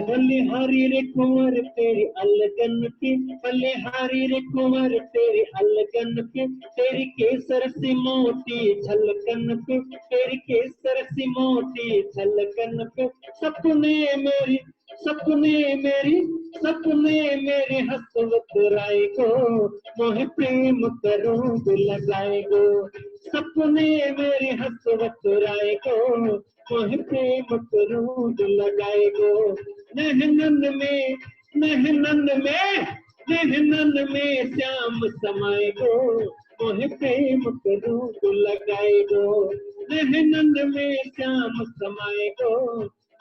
बलिहारी रे कुंवर तेरी अलगन पे, बलिहारी रे कुंवर तेरी अलगन पे, तेरी केसर सी मोटी झलकन पे, तेरी केसर सी मोटी झलकन पे। सपने मेरे हसवत राय को, मोहि प्रेम रूप लगाए गो। सपने मेरे हसवत राय को, मोहि प्रेम रूप लगाए गो। नहनन में श्याम समाए गो, मोहि प्रेम रूप लगाए गो। नहनन में श्याम समाए गो,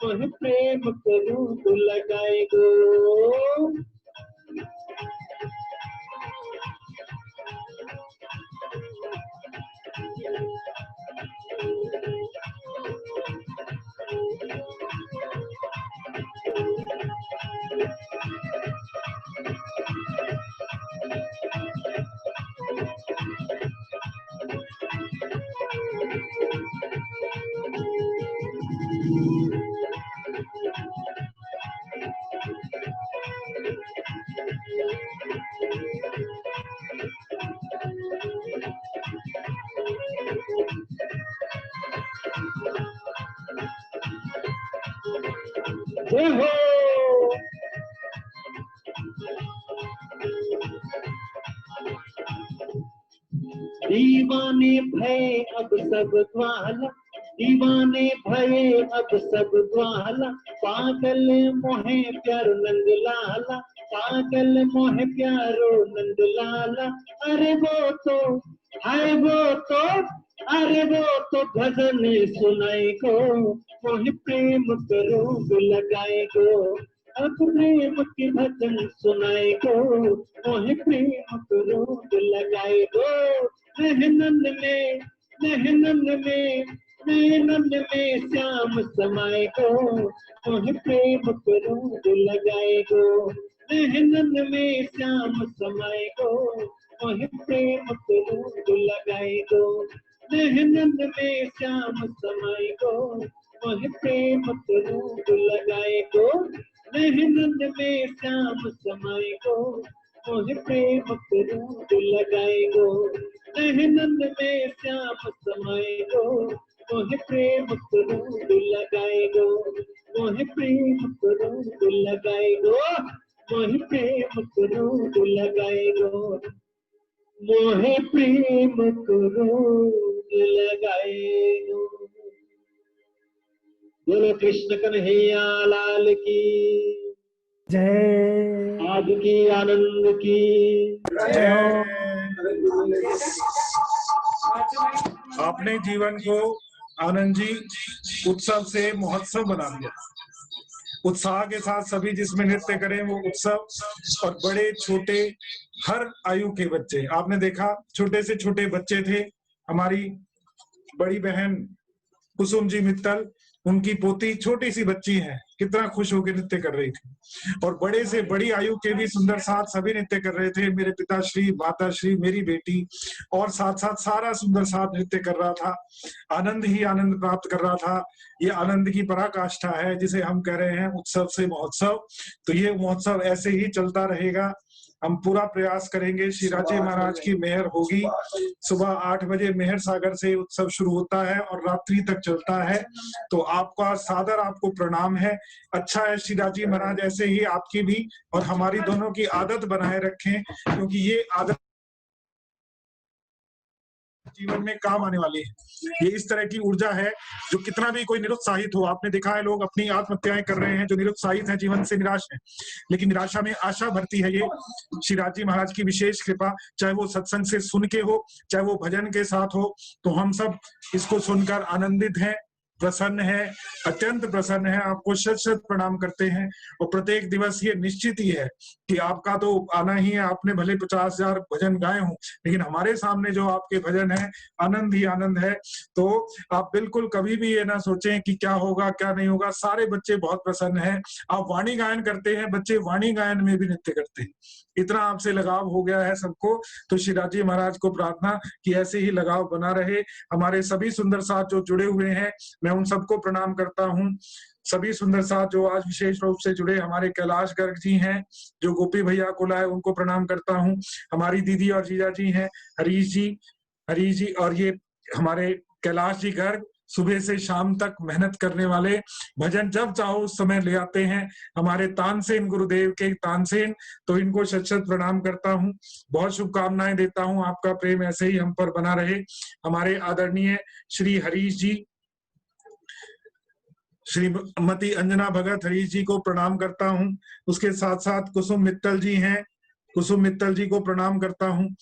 मोहि प्रेम रूप लगाए गो। जय हो। दीवाने भये अब सब ग्वाला, दीवाने भये अब सब ग्वाला, पागल मोहे प्यारो नंद लाला, पागल मोहे प्यारो नंद लाला। अरे वो तो हाय वो तो, अरे वो तो भजन सुनाए गो, मोहि प्रेम रूप लगाए गो। आप प्रेम के भजन सुनाए गो, मोहे प्रेम को रोग लगाए गो। मेहनन में श्याम समाए गो, मोहे प्रेम को रोग लगाए गो। मेहनन में श्याम समाए गो, मोहे प्रेम को रोग लगाए गो। मेहनन में श्याम समाए गो, मोहे प्रेम को रोग लगाए गो। मेहनत में श्याम समाए गो, मोहे प्रेम को रोग लगाए गो। मेहनत में श्याम समाए गो, मोहे प्रेम को रोग लगाए गो। मोहे प्रेम को रोग लगाए गो, मोहे प्रेम को रोग लगाए गो। मोहे प्रेम को रोग लगाए गो। बोलो कृष्ण कन्हैया लाल की जय। आज की आनंद की आपने जीवन को आनंद जी उत्सव से महोत्सव बना दिया। उत्साह के साथ सभी जिसमें नृत्य करें वो उत्सव, और बड़े छोटे हर आयु के बच्चे, आपने देखा छोटे से छोटे बच्चे थे। हमारी बड़ी बहन कुसुम जी मित्तल, उनकी पोती छोटी सी बच्ची है, कितना खुश होकर नृत्य कर रही थी। और बड़े से बड़ी आयु के भी सुंदर साथ सभी नृत्य कर रहे थे। मेरे पिताश्री, माताश्री, मेरी बेटी, और साथ साथ सारा सुंदर साथ नृत्य कर रहा था। आनंद ही आनंद प्राप्त कर रहा था। ये आनंद की पराकाष्ठा है जिसे हम कह रहे हैं उत्सव से महोत्सव। तो ये महोत्सव ऐसे ही चलता रहेगा। हम पूरा प्रयास करेंगे, श्री राजे महाराज की मेहर होगी। सुबह 8 बजे मेहर सागर से उत्सव शुरू होता है और रात्रि तक चलता है। तो आपका सादर आपको प्रणाम है। अच्छा है श्री राजे महाराज ऐसे ही आपकी भी और हमारी दोनों की आदत बनाए रखें, क्योंकि ये आदत जीवन में काम आने वाली है। ये इस तरह की ऊर्जा है जो कितना भी कोई निरुत्साहित हो, आपने देखा है लोग अपनी आत्महत्याएं कर रहे हैं जो निरुत्साहित हैं, जीवन से निराश हैं, लेकिन निराशा में आशा भरती है। ये श्री राजे महाराज की विशेष कृपा, चाहे वो सत्संग से सुन के हो, चाहे वो भजन के साथ हो, तो हम सब इसको सुनकर आनंदित हैं, प्रसन्न है, अत्यंत प्रसन्न है। आपको शत शत प्रणाम करते हैं। और प्रत्येक दिवस ये निश्चित ही है कि आपका तो आना ही है। आपने भले 50,000 भजन गाए हों, लेकिन हमारे सामने जो आपके भजन है आनंद ही आनंद है। तो आप बिल्कुल कभी भी ये ना सोचें कि क्या होगा क्या नहीं होगा। सारे बच्चे बहुत प्रसन्न हैं। आप वाणी गायन करते हैं, बच्चे वाणी गायन में भी नृत्य करते हैं। इतना आपसे लगाव हो गया है सबको। तो श्री राजे महाराज को प्रार्थना कि ऐसे ही लगाव बना रहे। हमारे सभी सुंदर साथ जो जुड़े हुए हैं, मैं उन सबको प्रणाम करता हूँ। सभी सुंदर साथ जो आज विशेष रूप से जुड़े, हमारे कैलाश गर्ग जी हैं जो गोपी भैया को लाए, उनको प्रणाम करता हूँ। हमारी दीदी और जीजा जी हैं हरीश जी, और ये हमारे कैलाश जी गर्ग सुबह से शाम तक मेहनत करने वाले, भजन जब चाहो उस समय ले आते हैं। हमारे तानसेन गुरुदेव के तानसेन, तो इनको शत शत प्रणाम करता हूँ। बहुत शुभकामनाएं देता हूँ, आपका प्रेम ऐसे ही हम पर बना रहे। हमारे आदरणीय श्री हरीश जी, श्रीमती अंजना भगत हरीश जी को प्रणाम करता हूँ। उसके साथ साथ कुसुम मित्तल जी हैं, कुसुम मित्तल जी को प्रणाम करता हूँ।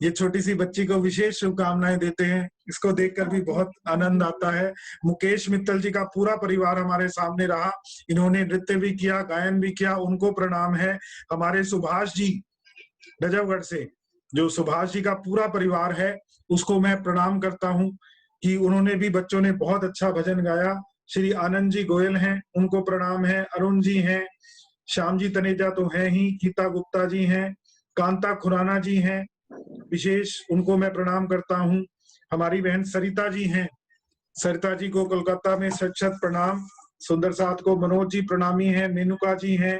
ये छोटी सी बच्ची को विशेष शुभकामनाएं देते हैं, इसको देखकर भी बहुत आनंद आता है। मुकेश मित्तल जी का पूरा परिवार हमारे सामने रहा, इन्होंने नृत्य भी किया, गायन भी किया, उनको प्रणाम है। हमारे सुभाष जी डजवगढ़ से, जो सुभाष जी का पूरा परिवार है, उसको मैं प्रणाम करता हूँ कि उन्होंने भी, बच्चों ने बहुत अच्छा भजन गाया। श्री आनंद जी गोयल हैं, उनको प्रणाम है। अरुण जी हैं, श्याम जी तनेजा तो है ही, गीता गुप्ता जी हैं, कांता खुराना जी हैं, विशेष उनको मैं प्रणाम करता हूँ। हमारी बहन सरिता जी हैं, सरिता जी को कोलकाता में शत शत प्रणाम। सुंदर साथ को मनोज जी प्रणामी हैं, मेनुका जी हैं,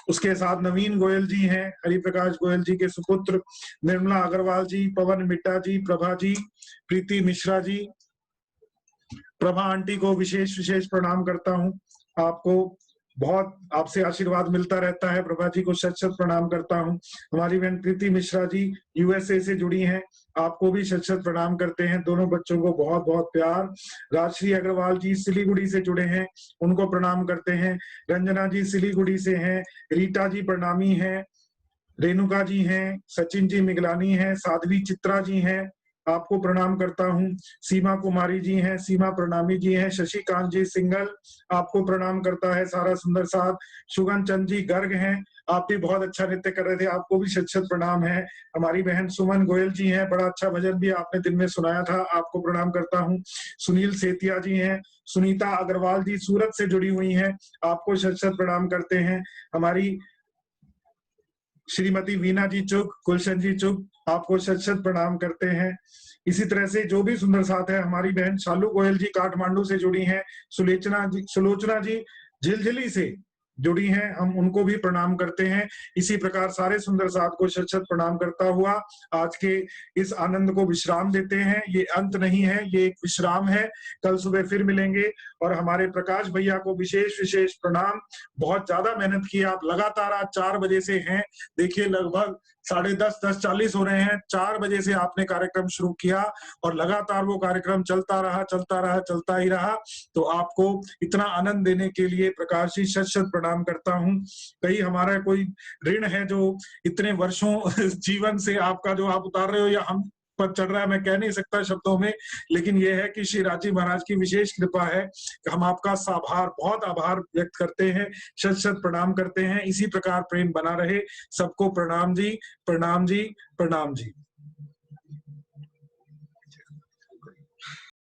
उसके साथ नवीन गोयल जी हैं, हरिप्रकाश गोयल जी के सुपुत्र, निर्मला अग्रवाल जी, पवन मिट्टा जी, प्रभा जी, प्रीति मिश्रा जी, प्रभा आंटी को विशेष प्रणाम करता हूँ। आपको बहुत आपसे आशीर्वाद मिलता रहता है, प्रभा जी को शत शत प्रणाम करता हूँ। हमारी बहन प्रीति मिश्रा जी यूएसए से जुड़ी हैं, आपको भी शत शत प्रणाम करते हैं। दोनों बच्चों को बहुत बहुत प्यार। राजश्री अग्रवाल जी सिलीगुड़ी से जुड़े हैं, उनको प्रणाम करते हैं। रंजना जी सिलीगुड़ी से हैं, रीटा जी प्रणामी हैं, रेणुका जी हैं, सचिन जी मिगलानी हैं, साध्वी चित्रा जी हैं, आपको प्रणाम करता हूँ। सीमा कुमारी जी हैं, सीमा प्रणामी जी हैं। शशिकांत जी सिंगल आपको प्रणाम करता है सारा सुंदर साथ। शुगन चंद जी गर्ग हैं, आप भी बहुत अच्छा नृत्य कर रहे थे, आपको भी शत शत प्रणाम है। हमारी बहन सुमन गोयल जी हैं, बड़ा अच्छा भजन भी आपने दिन में सुनाया था, आपको प्रणाम करता हूँ। सुनील सेतिया जी हैं। सुनीता अग्रवाल जी सूरत से जुड़ी हुई हैं, आपको शत शत प्रणाम करते हैं। हमारी श्रीमती वीना जी चुग, गुलशन जी चुग, आपको शत शत प्रणाम करते हैं। इसी तरह से जो भी सुंदर साथ है, हमारी बहन शालू गोयल जी काठमांडू से जुड़ी हैं, सुलोचना जी झिलझिली से जुड़ी हैं, हम उनको भी प्रणाम करते हैं। इसी प्रकार सारे सुंदर साथ को शत शत प्रणाम करता हुआ आज के इस आनंद को विश्राम देते हैं। ये अंत नहीं है, ये एक विश्राम है। कल सुबह फिर मिलेंगे। और हमारे प्रकाश भैया को विशेष विशेष प्रणाम, बहुत ज्यादा मेहनत की आप, लगातार आज 4 बजे से हैं, देखिए लगभग 10:30 हो रहे हैं। 4 बजे से आपने कार्यक्रम शुरू किया और लगातार वो कार्यक्रम चलता ही रहा। तो आपको इतना आनंद देने के लिए प्रकाश जी शत शत प्रणाम करता हूँ। कहीं हमारा कोई ऋण है जो इतने वर्षों जीवन से आपका जो आप उतार रहे हो या हम पर चढ़ रहा है, मैं कह नहीं सकता शब्दों में, लेकिन यह है कि श्री राजी महाराज की विशेष कृपा है कि हम आपका बहुत आभार व्यक्त करते हैं, शत शत प्रणाम करते हैं। इसी प्रकार प्रेम बना रहे। सबको प्रणाम जी, प्रणाम जी, प्रणाम जी।